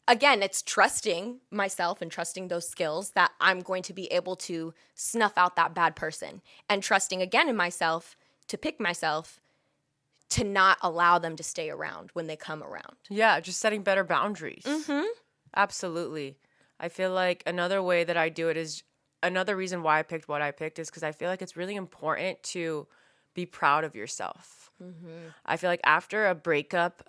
[SPEAKER 2] again, it's trusting myself and trusting those skills that I'm going to be able to snuff out that bad person, and trusting again in myself to pick myself to not allow them to stay around when they come around.
[SPEAKER 1] Yeah, just setting better boundaries. Absolutely. I feel like another way that I do it is another reason why I picked what I picked is because I feel like it's really important to be proud of yourself. I feel like after a breakup,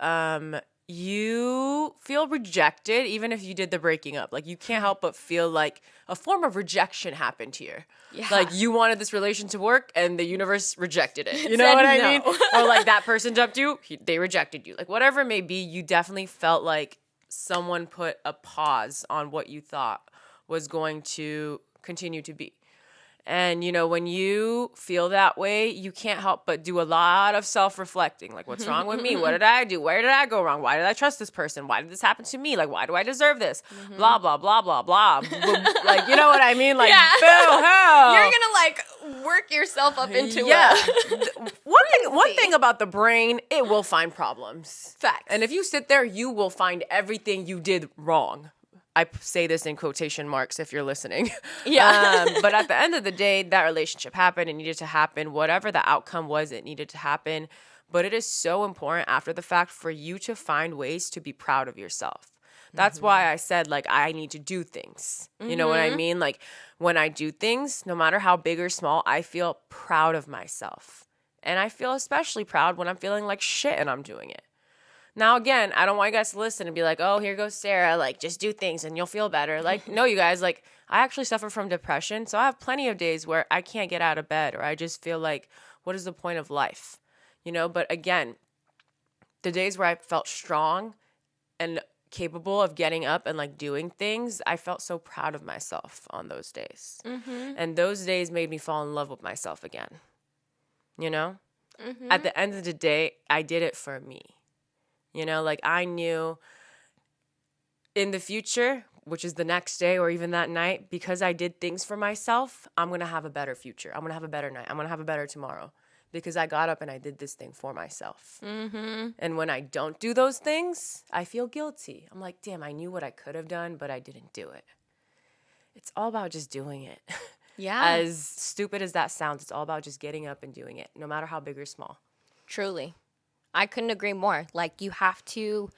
[SPEAKER 1] you feel rejected even if you did the breaking up. Like you can't help but feel like a form of rejection happened here. Yeah. Like you wanted this relation to work and the universe rejected it. You know what I mean? Or like that person jumped you, they rejected you. Like whatever it may be, you definitely felt like someone put a pause on what you thought was going to continue to be. And, you know, when you feel that way, you can't help but do a lot of self-reflecting. Like, what's wrong with me? What did I do? Where did I go wrong? Why did I trust this person? Why did this happen to me? Like, why do I deserve this? Blah, blah, blah, blah, blah. Like, you know what I mean? Like, boo, hell.
[SPEAKER 2] You're going to, like, work yourself up into
[SPEAKER 1] One thing about the brain, it will find problems.
[SPEAKER 2] Facts.
[SPEAKER 1] And if you sit there, you will find everything you did wrong. I say this in quotation marks if you're listening.
[SPEAKER 2] Yeah.
[SPEAKER 1] But at the end of the day, that relationship happened. It needed to happen. Whatever the outcome was, it needed to happen. But it is so important after the fact for you to find ways to be proud of yourself. That's why I said, like, I need to do things. You know what I mean? Like, when I do things, no matter how big or small, I feel proud of myself. And I feel especially proud when I'm feeling like shit and I'm doing it. Now, again, I don't want you guys to listen and be like, oh, here goes Sarah, like, just do things and you'll feel better. Like, no, you guys, like, I actually suffer from depression, so I have plenty of days where I can't get out of bed or I just feel like, what is the point of life? You know, but again, the days where I felt strong and capable of getting up and, like, doing things, I felt so proud of myself on those days. And those days made me fall in love with myself again, you know? At the end of the day, I did it for me. You know, like I knew in the future, which is the next day or even that night, because I did things for myself, I'm going to have a better future. I'm going to have a better night. I'm going to have a better tomorrow because I got up and I did this thing for myself. And when I don't do those things, I feel guilty. I'm like, damn, I knew what I could have done, but I didn't do it. It's all about just doing it.
[SPEAKER 2] Yeah.
[SPEAKER 1] As stupid as that sounds, it's all about just getting up and doing it, no matter how big or small.
[SPEAKER 2] Truly. I couldn't agree more. Like, you have to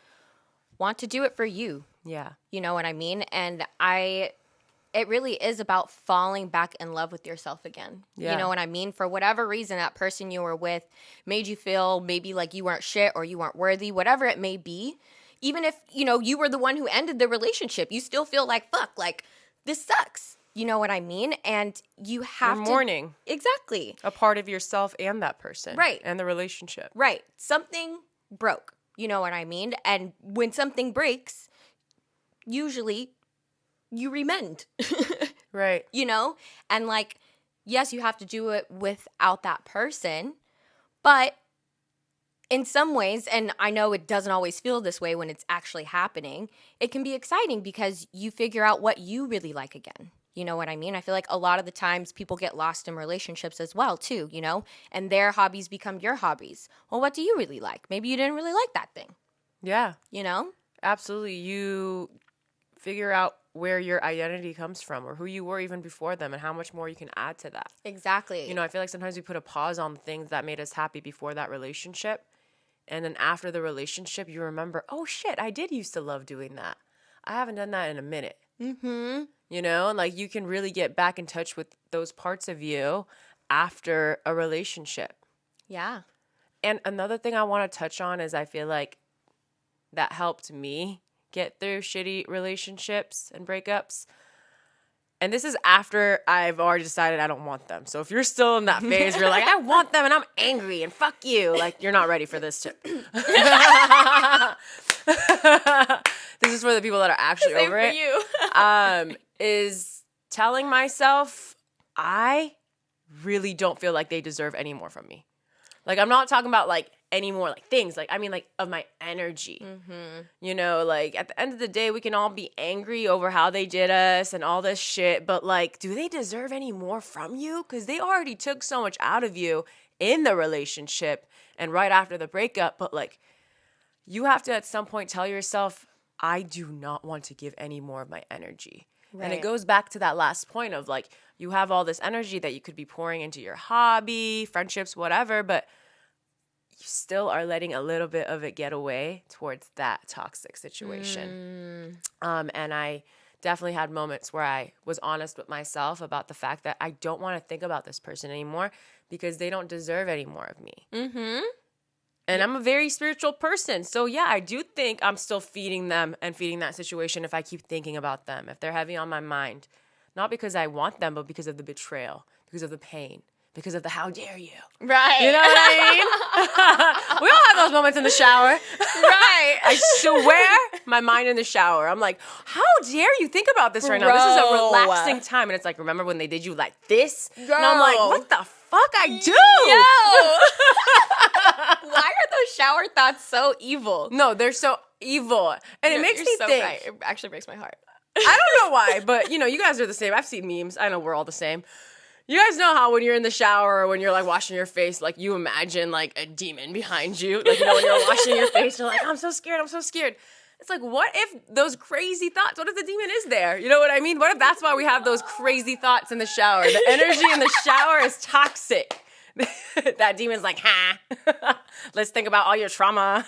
[SPEAKER 2] want to do it for you.
[SPEAKER 1] Yeah.
[SPEAKER 2] You know what I mean? And it really is about falling back in love with yourself again.
[SPEAKER 1] Yeah.
[SPEAKER 2] You know what I mean? For whatever reason, that person you were with made you feel maybe like you weren't shit or you weren't worthy, whatever it may be. Even if, you know, you were the one who ended the relationship, you still feel like, fuck, like, this sucks. You know what I mean? And you have
[SPEAKER 1] You're mourning.
[SPEAKER 2] Exactly.
[SPEAKER 1] A part of yourself and that person.
[SPEAKER 2] Right.
[SPEAKER 1] And the relationship.
[SPEAKER 2] Right. Something broke. You know what I mean? And when something breaks, usually you remend.
[SPEAKER 1] Right.
[SPEAKER 2] You know? And like, yes, you have to do it without that person, but in some ways, and I know it doesn't always feel this way when it's actually happening, it can be exciting because you figure out what you really like again. You know what I mean? I feel like a lot of the times people get lost in relationships as well, too, you know? And their hobbies become your hobbies. Well, what do you really like? Maybe you didn't really like that thing.
[SPEAKER 1] Yeah.
[SPEAKER 2] You know?
[SPEAKER 1] Absolutely. You figure out where your identity comes from or who you were even before them and how much more you can add to that.
[SPEAKER 2] Exactly.
[SPEAKER 1] You know, I feel like sometimes we put a pause on the things that made us happy before that relationship. And then after the relationship, you remember, oh, shit, I did used to love doing that. I haven't done that in a minute.
[SPEAKER 2] Mm-hmm.
[SPEAKER 1] You know, and like you can really get back in touch with those parts of you after a relationship.
[SPEAKER 2] Yeah.
[SPEAKER 1] And another thing I want to touch on is I feel like that helped me get through shitty relationships and breakups. And this is after I've already decided I don't want them. So if you're still in that phase, you're like, I want them and I'm angry and fuck you. Like, you're not ready for this tip. This is for the people that are actually over it.
[SPEAKER 2] You.
[SPEAKER 1] Is telling myself I really don't feel like they deserve any more from me. Like, I'm not talking about like any more like things. Like, I mean, like of my energy. Mm-hmm. You know, like at the end of the day, we can all be angry over how they did us and all this shit. But like, do they deserve any more from you? Because they already took so much out of you in the relationship and right after the breakup. But like, you have to at some point tell yourself, I do not want to give any more of my energy. Right. And it goes back to that last point of like, you have all this energy that you could be pouring into your hobby, friendships, whatever, but you still are letting a little bit of it get away towards that toxic situation. And I definitely had moments where I was honest with myself about the fact that I don't want to think about this person anymore because they don't deserve any more of me. Mm-hmm. And I'm a very spiritual person. So, yeah, I do think I'm still feeding them and feeding that situation if I keep thinking about them, if they're heavy on my mind. Not because I want them, but because of the betrayal, because of the pain, because of the how dare you.
[SPEAKER 2] Right.
[SPEAKER 1] You know what I mean? We all have those moments in the shower.
[SPEAKER 2] Right.
[SPEAKER 1] I swear, my mind in the shower. I'm like, how dare you think about this right now? This is a relaxing time. And it's like, remember when they did you like this?
[SPEAKER 2] Girl.
[SPEAKER 1] And I'm like, what the fuck I do?
[SPEAKER 2] Yo. Why are those shower thoughts so evil?
[SPEAKER 1] No, they're so evil. And it makes me think.
[SPEAKER 2] Right. It actually breaks my heart.
[SPEAKER 1] I don't know why, but you know, you guys are the same. I've seen memes. I know we're all the same. You guys know how when you're in the shower or when you're like washing your face, like you imagine like a demon behind you. Like, you know, when you're washing your face, you're like, I'm so scared. I'm so scared. It's like, what if those crazy thoughts, what if the demon is there? You know what I mean? What if that's why we have those crazy thoughts in the shower? The energy in the shower is toxic. That demon's like, let's think about all your trauma.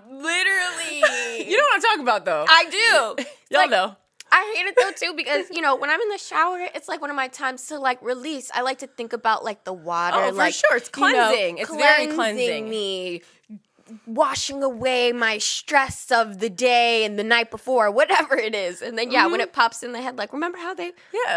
[SPEAKER 2] Literally.
[SPEAKER 1] You know what I'm talking about, though.
[SPEAKER 2] I do.
[SPEAKER 1] Y'all know.
[SPEAKER 2] I hate it, though, too, because, you know, when I'm in the shower, it's, like, one of my times to, like, release. I like to think about, like, the water.
[SPEAKER 1] Oh,
[SPEAKER 2] like,
[SPEAKER 1] for sure. It's cleansing.
[SPEAKER 2] You know,
[SPEAKER 1] it's very cleansing.
[SPEAKER 2] Me, washing away my stress of the day and the night before, whatever it is. And then, when it pops in the head, like, remember how they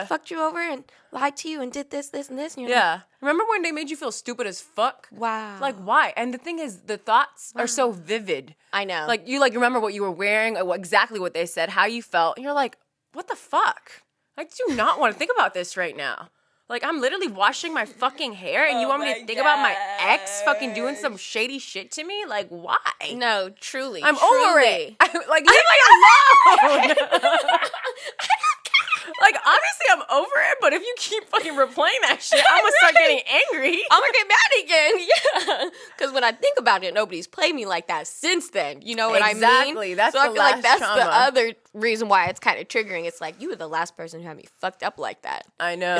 [SPEAKER 2] fucked you over and lied to you and did this, this, and this? And you're like,
[SPEAKER 1] remember when they made you feel stupid as fuck?
[SPEAKER 2] Wow.
[SPEAKER 1] Like, why? And the thing is, the thoughts are so vivid.
[SPEAKER 2] I know.
[SPEAKER 1] Like, you, like, remember what you were wearing, exactly what they said, how you felt. And you're like, what the fuck? I do not want to think about this right now. Like, I'm literally washing my fucking hair and you want me to think about my ex fucking doing some shady shit to me? Like, why?
[SPEAKER 2] No, truly.
[SPEAKER 1] I'm over it. Like, leave me alone. Like, obviously I'm over it, but if you keep fucking replaying that shit, I'm gonna start getting angry.
[SPEAKER 2] I'm gonna get mad again. Yeah. Because when I think about it, nobody's played me like that since then. You know what I mean?
[SPEAKER 1] Exactly. That's
[SPEAKER 2] so
[SPEAKER 1] the
[SPEAKER 2] I feel
[SPEAKER 1] last
[SPEAKER 2] like that's
[SPEAKER 1] trauma.
[SPEAKER 2] the other reason why it's kind of triggering. It's like, you were the last person who had me fucked up like that.
[SPEAKER 1] I know.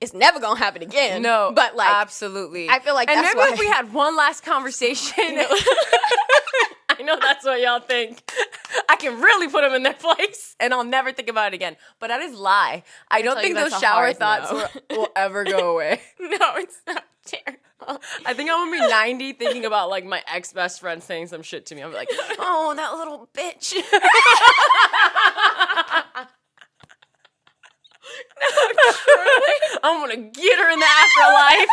[SPEAKER 2] It's never gonna happen again.
[SPEAKER 1] No.
[SPEAKER 2] But like,
[SPEAKER 1] absolutely.
[SPEAKER 2] I feel like
[SPEAKER 1] and
[SPEAKER 2] that's
[SPEAKER 1] maybe
[SPEAKER 2] why.
[SPEAKER 1] if we had one last conversation. I know that's what y'all think. I can really put them in their place and I'll never think about it again. But that is lie. I don't think those shower thoughts will ever go away.
[SPEAKER 2] No, it's not terrible.
[SPEAKER 1] I think I'm gonna be 90 thinking about like my ex-best friend saying some shit to me. I'm like, oh, that little bitch. I'm gonna get her in the afterlife.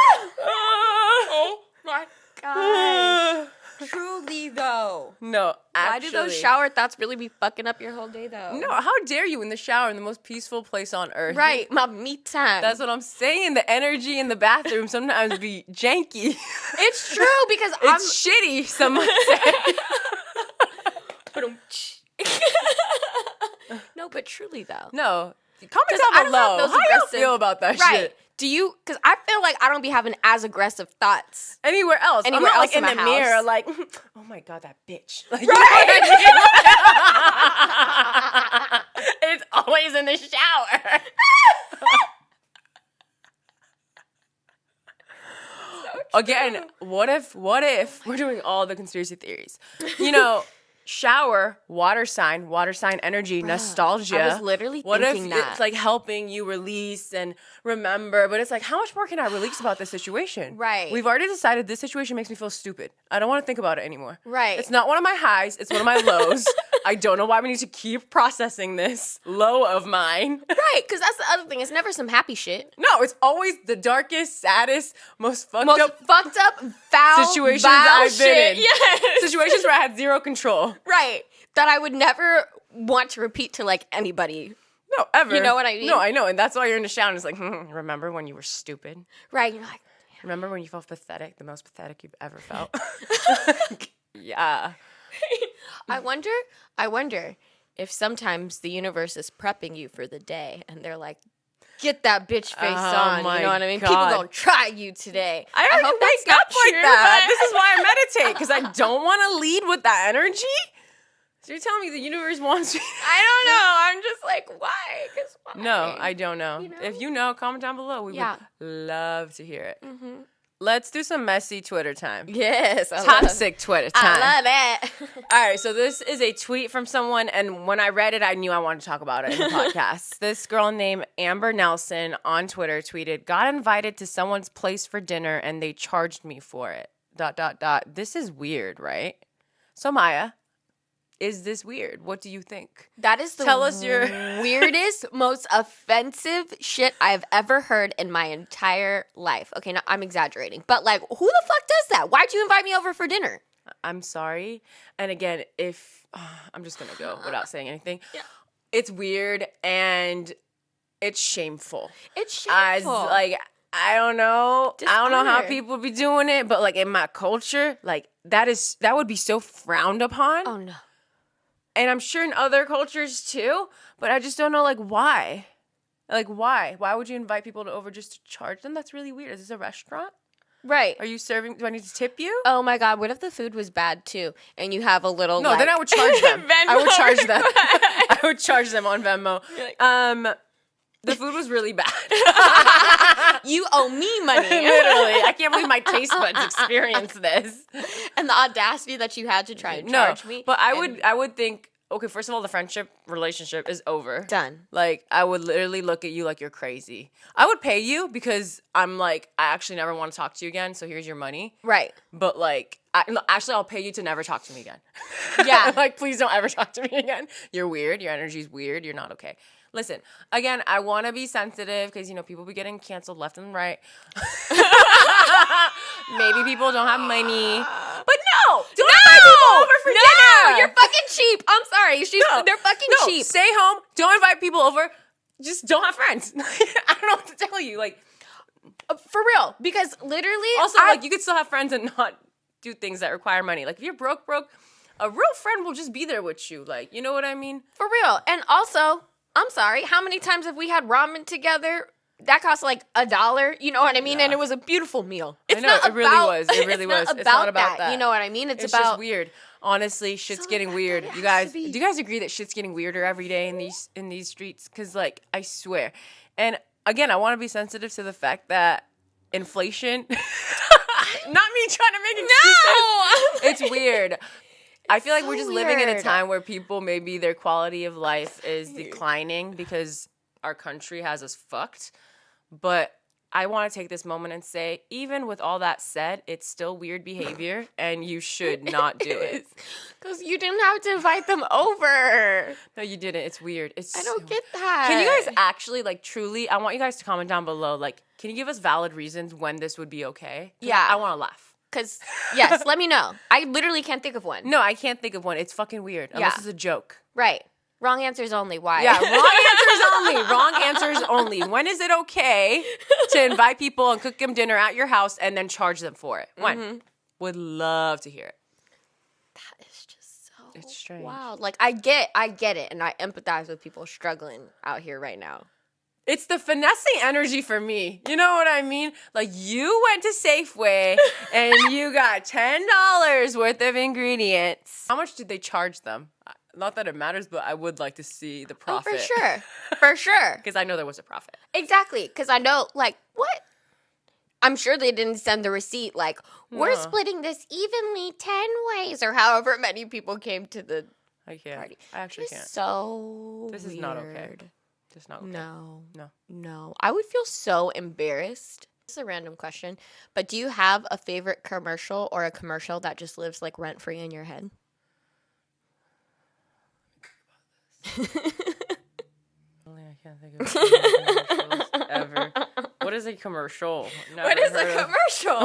[SPEAKER 2] Oh my god. Truly though.
[SPEAKER 1] No, actually.
[SPEAKER 2] Why do those shower thoughts really be fucking up your whole day though?
[SPEAKER 1] No, how dare you in the shower in the most peaceful place on earth?
[SPEAKER 2] Right, my me time.
[SPEAKER 1] That's what I'm saying. The energy in the bathroom sometimes be janky.
[SPEAKER 2] It's true because
[SPEAKER 1] It's shitty, some might say.
[SPEAKER 2] No, but truly though.
[SPEAKER 1] No. Comment
[SPEAKER 2] I
[SPEAKER 1] down
[SPEAKER 2] don't
[SPEAKER 1] below.
[SPEAKER 2] have those
[SPEAKER 1] How do you
[SPEAKER 2] aggressive-
[SPEAKER 1] feel about that
[SPEAKER 2] Right.
[SPEAKER 1] shit?
[SPEAKER 2] Do you? Because I feel like I don't be having as aggressive thoughts.
[SPEAKER 1] Anywhere else.
[SPEAKER 2] Anywhere
[SPEAKER 1] I'm not
[SPEAKER 2] else
[SPEAKER 1] like in
[SPEAKER 2] in
[SPEAKER 1] the
[SPEAKER 2] my
[SPEAKER 1] mirror
[SPEAKER 2] house.
[SPEAKER 1] like, oh my God, that bitch. Like,
[SPEAKER 2] Right.
[SPEAKER 1] It's always in the shower. Again, what if we're doing all the conspiracy theories? You know, shower, water sign energy, nostalgia.
[SPEAKER 2] I was literally
[SPEAKER 1] what
[SPEAKER 2] thinking
[SPEAKER 1] if
[SPEAKER 2] that.
[SPEAKER 1] it's like helping you release and remember? But it's like, how much more can I release about this situation?
[SPEAKER 2] Right.
[SPEAKER 1] We've already decided this situation makes me feel stupid. I don't want to think about it anymore.
[SPEAKER 2] Right.
[SPEAKER 1] It's not one of my highs. It's one of my lows. I don't know why we need to keep processing this low of mine.
[SPEAKER 2] Right, because that's the other thing. It's never some happy shit.
[SPEAKER 1] No, it's always the darkest, saddest, most fucked up
[SPEAKER 2] Fucked up, foul,
[SPEAKER 1] situations
[SPEAKER 2] vile
[SPEAKER 1] I've been in.
[SPEAKER 2] Yes.
[SPEAKER 1] Situations where I had zero control.
[SPEAKER 2] Right. That I would never want to repeat to like anybody.
[SPEAKER 1] No, ever.
[SPEAKER 2] You know what I mean?
[SPEAKER 1] No, I know. And that's why you're in the shower and it's like, remember when you were stupid?
[SPEAKER 2] Right. You're like,
[SPEAKER 1] Remember when you felt pathetic? The most pathetic you've ever felt? Yeah.
[SPEAKER 2] I wonder if sometimes the universe is prepping you for the day and they're like, get that bitch face on.
[SPEAKER 1] my
[SPEAKER 2] You know what I mean?
[SPEAKER 1] God.
[SPEAKER 2] People gonna try you today.
[SPEAKER 1] I already
[SPEAKER 2] hope that's
[SPEAKER 1] wake
[SPEAKER 2] not
[SPEAKER 1] up like
[SPEAKER 2] true,
[SPEAKER 1] that.
[SPEAKER 2] but-
[SPEAKER 1] This is why I meditate, because I don't want to lead with that energy. So you're telling me the universe wants me?
[SPEAKER 2] I don't know. I'm just like, why? 'Cause why?
[SPEAKER 1] No, I don't know.
[SPEAKER 2] You know?
[SPEAKER 1] If you know, comment down below. We
[SPEAKER 2] Yeah.
[SPEAKER 1] would love to hear it.
[SPEAKER 2] Mm-hmm.
[SPEAKER 1] Let's do some messy Twitter time.
[SPEAKER 2] Yes. I
[SPEAKER 1] Toxic Twitter time.
[SPEAKER 2] love it.
[SPEAKER 1] All right, so this is a tweet from someone, and when I read it, I knew I wanted to talk about it in the podcast. This girl named Amber Nelson on Twitter tweeted, "Got invited to someone's place for dinner, and they charged me for it. ... This is weird, right? So Maya, is this weird? What do you think?
[SPEAKER 2] That is the
[SPEAKER 1] Tell us your
[SPEAKER 2] weirdest, most offensive shit I've ever heard in my entire life. Okay, now I'm exaggerating, but like, who the fuck does that? Why'd you invite me over for dinner?
[SPEAKER 1] I'm sorry. And again, if I'm just gonna go without saying anything.
[SPEAKER 2] Yeah.
[SPEAKER 1] It's weird and it's shameful.
[SPEAKER 2] It's shameful.
[SPEAKER 1] As like, I don't know how
[SPEAKER 2] Dishonor.
[SPEAKER 1] people be doing it, but like in my culture, like that would be so frowned upon.
[SPEAKER 2] Oh no.
[SPEAKER 1] And I'm sure in other cultures too, but I just don't know like why. Like why? Why would you invite people over just to charge them? That's really weird. Is this a restaurant?
[SPEAKER 2] Right.
[SPEAKER 1] Are you serving? Do I need to tip you?
[SPEAKER 2] Oh my God, what if the food was bad too? And you have a little
[SPEAKER 1] No,
[SPEAKER 2] like,
[SPEAKER 1] then I would charge them. I would
[SPEAKER 2] Venmo
[SPEAKER 1] charge them.
[SPEAKER 2] request.
[SPEAKER 1] I would charge them on Venmo.
[SPEAKER 2] You're like,
[SPEAKER 1] The food was really bad.
[SPEAKER 2] you owe me money.
[SPEAKER 1] Literally. I can't believe my taste buds experienced this.
[SPEAKER 2] And the audacity that you had to try and charge me.
[SPEAKER 1] But
[SPEAKER 2] and
[SPEAKER 1] I would think, okay, first of all, the relationship is over.
[SPEAKER 2] done.
[SPEAKER 1] Like, I would literally look at you like you're crazy. I would pay you because I'm like, I actually never want to talk to you again, so here's your money.
[SPEAKER 2] Right.
[SPEAKER 1] But like, actually, I'll pay you to never talk to me again.
[SPEAKER 2] Yeah.
[SPEAKER 1] Like, please don't ever talk to me again. You're weird. Your energy's weird. You're not okay. Listen, again, I want to be sensitive because, you know, people be getting canceled left and right. Maybe people don't have money. But no! Don't invite people over for dinner!
[SPEAKER 2] You're fucking cheap. I'm sorry. They're fucking
[SPEAKER 1] No,
[SPEAKER 2] cheap.
[SPEAKER 1] stay home. Don't invite people over. Just don't have friends. I don't know what to tell you. Like,
[SPEAKER 2] For real. Because literally,
[SPEAKER 1] also, like, you could still have friends and not do things that require money. Like, if you're broke, a real friend will just be there with you. Like, you know what I mean?
[SPEAKER 2] for real. And also, I'm sorry, how many times have we had ramen together? That cost like $1, you know what I mean?
[SPEAKER 1] Yeah.
[SPEAKER 2] And it was a beautiful meal.
[SPEAKER 1] I know, it really was. It really was.
[SPEAKER 2] It's
[SPEAKER 1] It's not about that.
[SPEAKER 2] You know what I mean? It's
[SPEAKER 1] It's
[SPEAKER 2] about
[SPEAKER 1] just weird. Honestly, shit's
[SPEAKER 2] So
[SPEAKER 1] getting
[SPEAKER 2] that
[SPEAKER 1] weird.
[SPEAKER 2] has
[SPEAKER 1] You guys,
[SPEAKER 2] to be.
[SPEAKER 1] do you guys agree that shit's getting weirder every day in these streets? Because, like, I swear. And again, I want to be sensitive to the fact that inflation. Not me trying to make excuses. It's weird. I feel like
[SPEAKER 2] so
[SPEAKER 1] we're just living in a
[SPEAKER 2] weird.
[SPEAKER 1] time where people, maybe their quality of life is declining because our country has us fucked. But I want to take this moment and say, even with all that said, it's still weird behavior and you should not do it.
[SPEAKER 2] Because you didn't have to invite them over.
[SPEAKER 1] No, you didn't. It's weird.
[SPEAKER 2] I don't get that.
[SPEAKER 1] Can you guys actually, like, truly, I want you guys to comment down below, like, can you give us valid reasons when this would be okay?
[SPEAKER 2] Yeah.
[SPEAKER 1] I want to laugh.
[SPEAKER 2] Because, yes, let me know. I literally can't think of one.
[SPEAKER 1] No, I can't think of one. It's fucking weird. Unless it's a joke.
[SPEAKER 2] Right. Wrong answers only. Why?
[SPEAKER 1] Yeah, wrong answers only. Wrong answers only. When is it okay to invite people and cook them dinner at your house and then charge them for it? When? Mm-hmm. Would love to hear it.
[SPEAKER 2] That is just so
[SPEAKER 1] it's strange.
[SPEAKER 2] Wild. Like, I get it, and I empathize with people struggling out here right now.
[SPEAKER 1] It's the finessing energy for me. You know what I mean? Like, you went to Safeway and you got $10 worth of ingredients. How much did they charge them? Not that it matters, but I would like to see the profit.
[SPEAKER 2] Oh, for sure. For sure.
[SPEAKER 1] Because I know there was a profit.
[SPEAKER 2] Exactly. Because I know, like, what? I'm sure they didn't send the receipt, like, we're splitting this evenly 10 ways, or however many people came to the party.
[SPEAKER 1] I actually can't.
[SPEAKER 2] So
[SPEAKER 1] This is not okay. Just not okay.
[SPEAKER 2] No. I would feel so embarrassed. This is a random question, but do you have a favorite commercial or a commercial that just lives, like, rent-free in your head?
[SPEAKER 1] I can't think of commercials ever. What is a commercial?
[SPEAKER 2] What is a commercial?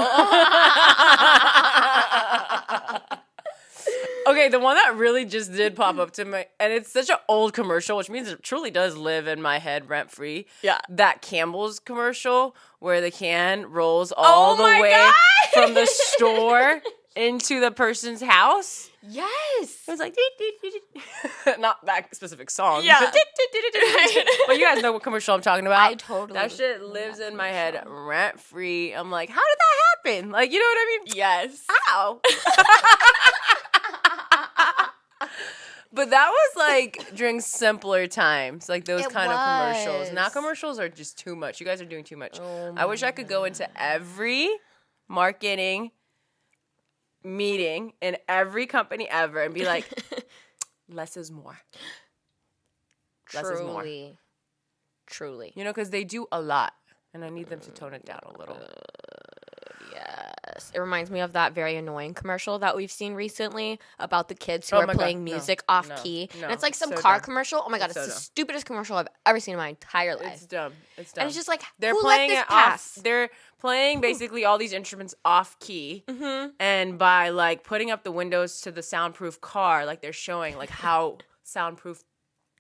[SPEAKER 1] Okay, the one that really just did pop up to my, and it's such an old commercial, which means it truly does live in my head rent free.
[SPEAKER 2] Yeah.
[SPEAKER 1] That Campbell's commercial where the can rolls all the way from the store into the person's house.
[SPEAKER 2] Yes.
[SPEAKER 1] It was like, not that specific song.
[SPEAKER 2] Yeah.
[SPEAKER 1] But you guys know what commercial I'm talking about.
[SPEAKER 2] I totally.
[SPEAKER 1] That shit lives in my head rent free. I'm like, how did that happen? Like, you know what I mean?
[SPEAKER 2] Yes.
[SPEAKER 1] How? But that was like during simpler times, like those kind of commercials. Now commercials are just too much. You guys are doing too much. I wish I could go into every marketing meeting in every company ever and be like, less is more. Less is more.
[SPEAKER 2] Truly.
[SPEAKER 1] You know, because they do a lot, and I need them to tone it down a little.
[SPEAKER 2] Yes. It reminds me of that very annoying commercial that we've seen recently about the kids who are playing music off key. And it's like some car commercial. Oh my God, it's the stupidest commercial I've ever seen in my entire life.
[SPEAKER 1] It's dumb. It's dumb.
[SPEAKER 2] And it's just like,
[SPEAKER 1] they're
[SPEAKER 2] who
[SPEAKER 1] playing
[SPEAKER 2] let this
[SPEAKER 1] it
[SPEAKER 2] pass?
[SPEAKER 1] off. They're playing basically all these instruments off key. Mm-hmm. And by like putting up the windows to the soundproof car, like they're showing like how soundproof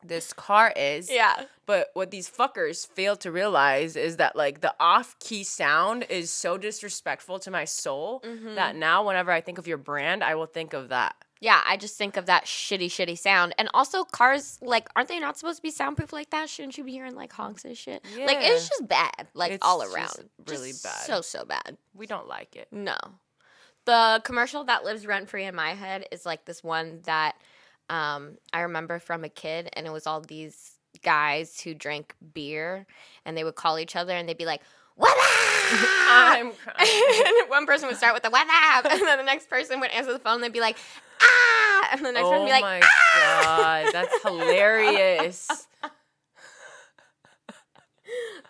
[SPEAKER 1] this car is.
[SPEAKER 2] Yeah.
[SPEAKER 1] But what these fuckers fail to realize is that like the off-key sound is so disrespectful to my soul that now whenever I think of your brand, I will think of that.
[SPEAKER 2] Yeah, I just think of that shitty sound. And also cars, like, aren't they not supposed to be soundproof like that? Shouldn't you be hearing like honks and shit?
[SPEAKER 1] Yeah.
[SPEAKER 2] Like, it's just bad. Like,
[SPEAKER 1] it's
[SPEAKER 2] all around.
[SPEAKER 1] Just really
[SPEAKER 2] just
[SPEAKER 1] bad.
[SPEAKER 2] So bad.
[SPEAKER 1] We don't like it.
[SPEAKER 2] No. The commercial that lives rent-free in my head is like this one that I remember from a kid, and it was all these guys who drank beer, and they would call each other, and they'd be like, "What up?"
[SPEAKER 1] I'm crying.
[SPEAKER 2] And one person would start with the "What up?" and then the next person would answer the phone, and they'd be like, "Ah!" and the next person would be like,
[SPEAKER 1] "Oh my
[SPEAKER 2] ah!
[SPEAKER 1] God, that's hilarious."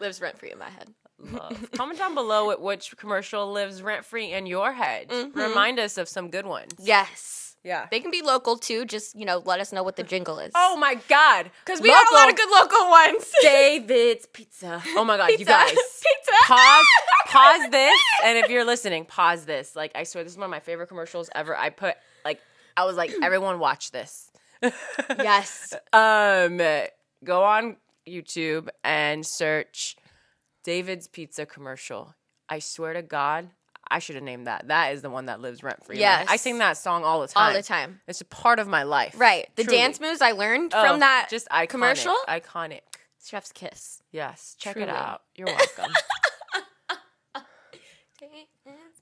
[SPEAKER 2] Lives rent-free in my head.
[SPEAKER 1] Love. Comment down below which commercial lives rent-free in your head. Mm-hmm. Remind us of some good ones.
[SPEAKER 2] Yes.
[SPEAKER 1] Yeah.
[SPEAKER 2] They can be local, too. Just, let us know what the jingle is.
[SPEAKER 1] Oh, my God.
[SPEAKER 2] Because we have a lot of good local ones.
[SPEAKER 1] David's Pizza. Oh, my God.
[SPEAKER 2] Pizza.
[SPEAKER 1] You guys.
[SPEAKER 2] Pizza.
[SPEAKER 1] Pause this. And if you're listening, pause this. Like, I swear, this is one of my favorite commercials ever. I was like, everyone watch this.
[SPEAKER 2] Yes.
[SPEAKER 1] Go on YouTube and search David's Pizza commercial. I swear to God, I should have named that. That is the one that lives rent-free.
[SPEAKER 2] Yes.
[SPEAKER 1] I sing that song all the time.
[SPEAKER 2] All the time.
[SPEAKER 1] It's a part of my life.
[SPEAKER 2] Right. The
[SPEAKER 1] Truly.
[SPEAKER 2] dance moves I learned from that
[SPEAKER 1] just iconic,
[SPEAKER 2] commercial.
[SPEAKER 1] Iconic.
[SPEAKER 2] Chef's kiss.
[SPEAKER 1] Yes. Check
[SPEAKER 2] Truly.
[SPEAKER 1] it out. You're welcome.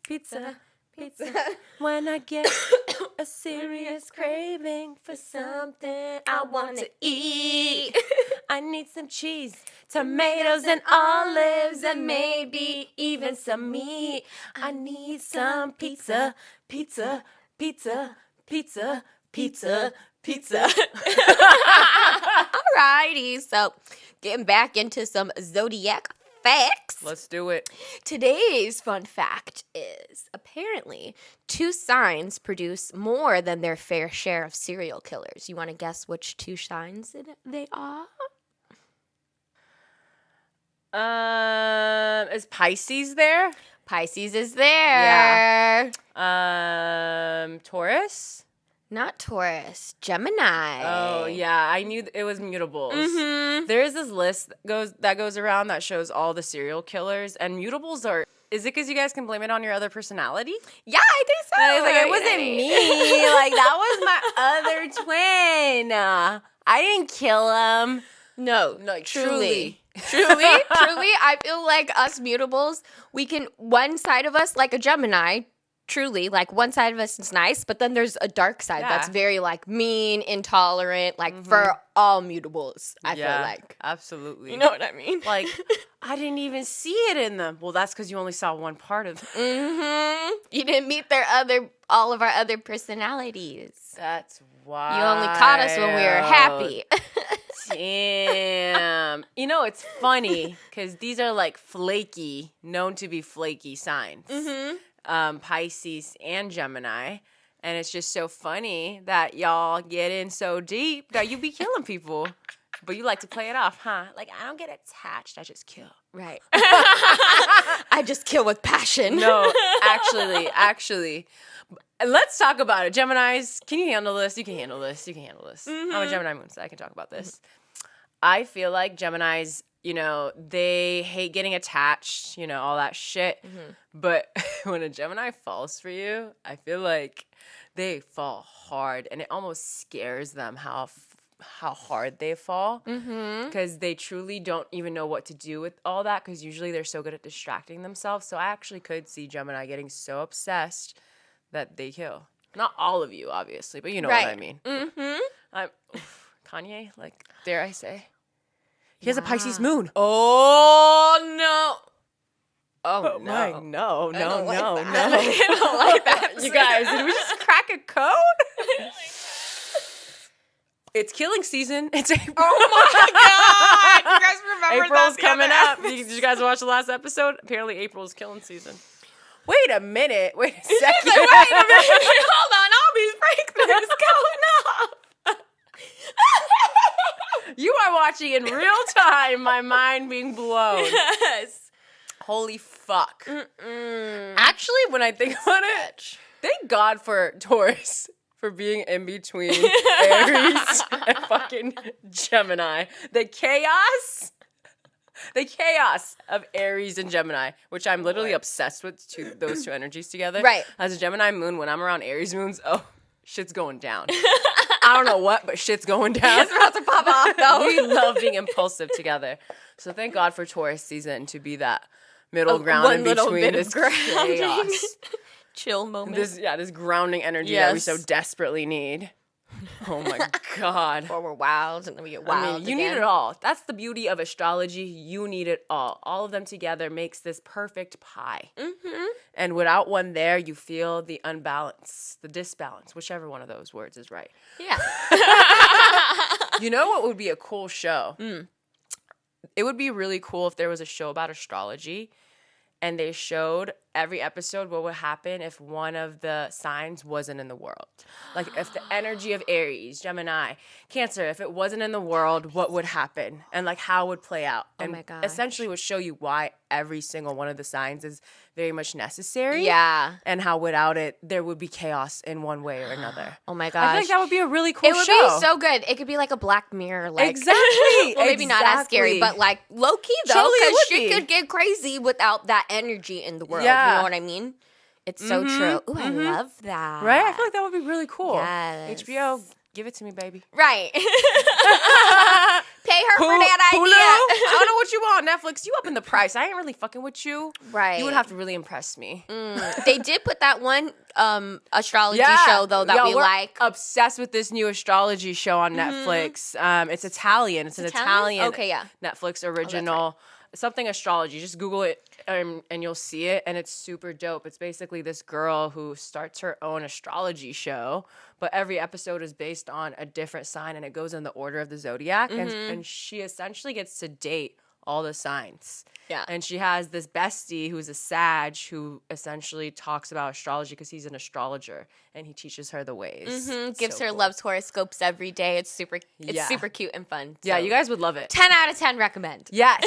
[SPEAKER 2] Pizza.
[SPEAKER 1] When I get a serious craving for something I want to eat, I need some cheese, tomatoes, and olives, and maybe even some meat. I need some pizza.
[SPEAKER 2] Alrighty, so getting back into some Zodiac facts.
[SPEAKER 1] Let's do it.
[SPEAKER 2] Today's fun fact is apparently 2 signs produce more than their fair share of serial killers. You want to guess which 2 signs they are?
[SPEAKER 1] Is Pisces there?
[SPEAKER 2] Pisces is there.
[SPEAKER 1] Yeah. Taurus?
[SPEAKER 2] Not Taurus. Gemini.
[SPEAKER 1] Oh, yeah. I knew it was mutables.
[SPEAKER 2] Mm-hmm.
[SPEAKER 1] There is this list that goes around that shows all the serial killers, and mutables are... Is it because you guys can blame it on your other personality?
[SPEAKER 2] Yeah, I think so.
[SPEAKER 1] I was like, it wasn't me. Like, that was my other twin. I didn't kill him.
[SPEAKER 2] No,
[SPEAKER 1] Truly.
[SPEAKER 2] Truly, I feel like us mutables, we can, one side of us, like a Gemini, truly, like one side of us is nice, but then there's a dark side that's very like mean, intolerant, like for all mutables, I feel like.
[SPEAKER 1] Absolutely.
[SPEAKER 2] You know what I mean?
[SPEAKER 1] Like, I didn't even see it in them. Well, that's because you only saw one part of them.
[SPEAKER 2] Mm-hmm. You didn't meet all of our other personalities.
[SPEAKER 1] That's why.
[SPEAKER 2] You only caught us when we were happy.
[SPEAKER 1] Damn. You know, it's funny because these are like known to be flaky signs. Mm-hmm. Pisces and Gemini. And it's just so funny that y'all get in so deep that you be killing people. But you like to play it off, huh? Like, I don't get attached. I just kill.
[SPEAKER 2] Right. I just kill with passion.
[SPEAKER 1] No, actually. Let's talk about it. Geminis, can you handle this? You can handle this. Mm-hmm. I'm a Gemini moon, so I can talk about this. I feel like Geminis, they hate getting attached, all that shit. Mm-hmm. But when a Gemini falls for you, I feel like they fall hard. And it almost scares them how hard they fall. Because they truly don't even know what to do with all that. Because usually they're so good at distracting themselves. So I actually could see Gemini getting so obsessed that they kill. Not all of you, obviously, but you know what I mean. Mm-hmm. Kanye, like, dare I say? He has a Pisces moon.
[SPEAKER 2] Oh, no.
[SPEAKER 1] Oh, no.
[SPEAKER 2] I don't
[SPEAKER 1] No.
[SPEAKER 2] I don't like that.
[SPEAKER 1] You guys, did we just crack a code? It's killing season. It's April.
[SPEAKER 2] Oh, my God. You guys remember
[SPEAKER 1] April's
[SPEAKER 2] that?
[SPEAKER 1] coming up. Did you guys watch the last episode? Apparently, April's killing season. Wait a minute. Wait a second.
[SPEAKER 2] Wait a minute. Hold on. All these breakthroughs going off.
[SPEAKER 1] You are watching in real time, my mind being blown.
[SPEAKER 2] Yes.
[SPEAKER 1] Holy fuck. Actually, when I think about it, thank God for Taurus for being in between Aries and fucking Gemini. The chaos of Aries and Gemini, which I'm literally obsessed with those two energies together.
[SPEAKER 2] Right.
[SPEAKER 1] As a Gemini moon, when I'm around Aries moons, shit's going down. I don't know what, but shit's going down.
[SPEAKER 2] It's about to pop off, though.
[SPEAKER 1] We love being impulsive together. So thank God for Taurus season to be that middle ground in between this chaos.
[SPEAKER 2] Chill moment.
[SPEAKER 1] This grounding energy that we so desperately need. Oh my God.
[SPEAKER 2] Or we're wild and then we get wild.
[SPEAKER 1] You need it all. That's the beauty of astrology. You need it all. All of them together makes this perfect pie. Mm-hmm. And without one there, you feel the unbalance, the disbalance, whichever one of those words is right.
[SPEAKER 2] Yeah.
[SPEAKER 1] You know what would be a cool show? It would be really cool if there was a show about astrology and they showed every episode what would happen if one of the signs wasn't in the world. Like if the energy of Aries, Gemini, Cancer, if it wasn't in the world, what would happen? And like how it would play out. And
[SPEAKER 2] my gosh.
[SPEAKER 1] essentially would show you why every single one of the signs is very much necessary.
[SPEAKER 2] Yeah.
[SPEAKER 1] And how without it, there would be chaos in one way or another.
[SPEAKER 2] Oh my gosh.
[SPEAKER 1] I feel like that would be a really cool show.
[SPEAKER 2] It would be so good. It could be like a Black Mirror. Like,
[SPEAKER 1] exactly.
[SPEAKER 2] Well, maybe not as scary, but like low key though.
[SPEAKER 1] Totally
[SPEAKER 2] Because
[SPEAKER 1] would
[SPEAKER 2] shit
[SPEAKER 1] be.
[SPEAKER 2] could get crazy without that energy in the world.
[SPEAKER 1] Yeah.
[SPEAKER 2] You know what I mean? It's so true. Ooh, I love that.
[SPEAKER 1] Right? I feel like that would be really cool.
[SPEAKER 2] Yes.
[SPEAKER 1] HBO, give it to me, baby.
[SPEAKER 2] Right. Pay her for that
[SPEAKER 1] Hulu?
[SPEAKER 2] idea.
[SPEAKER 1] I don't know what you want, Netflix. You up in the price. I ain't really fucking with you.
[SPEAKER 2] Right.
[SPEAKER 1] You would have to really impress me.
[SPEAKER 2] They did put that one astrology show, though, that we're
[SPEAKER 1] like. Obsessed with this new astrology show on Netflix. It's Italian. It's an Italian
[SPEAKER 2] okay, yeah.
[SPEAKER 1] Netflix original. Something astrology. Just Google it and you'll see it. And it's super dope. It's basically this girl who starts her own astrology show. But every episode is based on a different sign. And it goes in the order of the Zodiac. And she essentially gets to date all the signs.
[SPEAKER 2] Yeah.
[SPEAKER 1] And she has this bestie who's a Sag who essentially talks about astrology because he's an astrologer and he teaches her the ways.
[SPEAKER 2] Gives
[SPEAKER 1] So
[SPEAKER 2] her
[SPEAKER 1] cool.
[SPEAKER 2] loves horoscopes every day. It's super
[SPEAKER 1] Yeah.
[SPEAKER 2] super cute and fun.
[SPEAKER 1] Yeah,
[SPEAKER 2] So,
[SPEAKER 1] you guys would love it.
[SPEAKER 2] 10 out of 10 recommend.
[SPEAKER 1] Yes,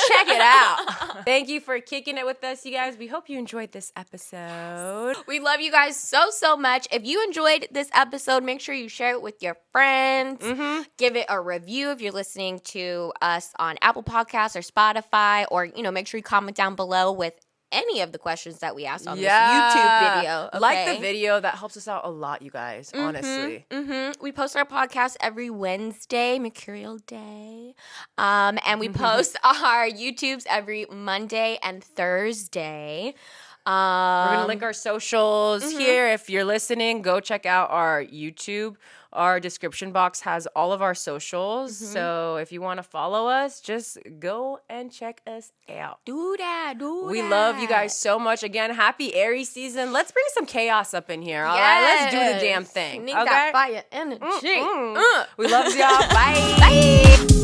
[SPEAKER 1] check it out. Thank you for kicking it with us, you guys. We hope you enjoyed this episode.
[SPEAKER 2] We love you guys so much. If you enjoyed this episode, make sure you share it with your friends. Give it a review if you're listening to us on Apple Podcasts or Spotify, or make sure you comment down below with any of the questions that we asked on this YouTube video. Okay?
[SPEAKER 1] Like the video. That helps us out a lot, you guys, honestly.
[SPEAKER 2] We post our podcast every Wednesday, Mercurial Day. And we post our YouTubes every Monday and Thursday.
[SPEAKER 1] We're going to link our socials here. If you're listening, go check out our YouTube. Our description box has all of our socials. So if you want to follow us, just go and check us out.
[SPEAKER 2] Do that.
[SPEAKER 1] We love you guys so much. Again, happy Aries season. Let's bring some chaos up in here. All right, let's do the damn thing.
[SPEAKER 2] Need
[SPEAKER 1] Okay?
[SPEAKER 2] that fire energy.
[SPEAKER 1] We love y'all. Bye.
[SPEAKER 2] Bye.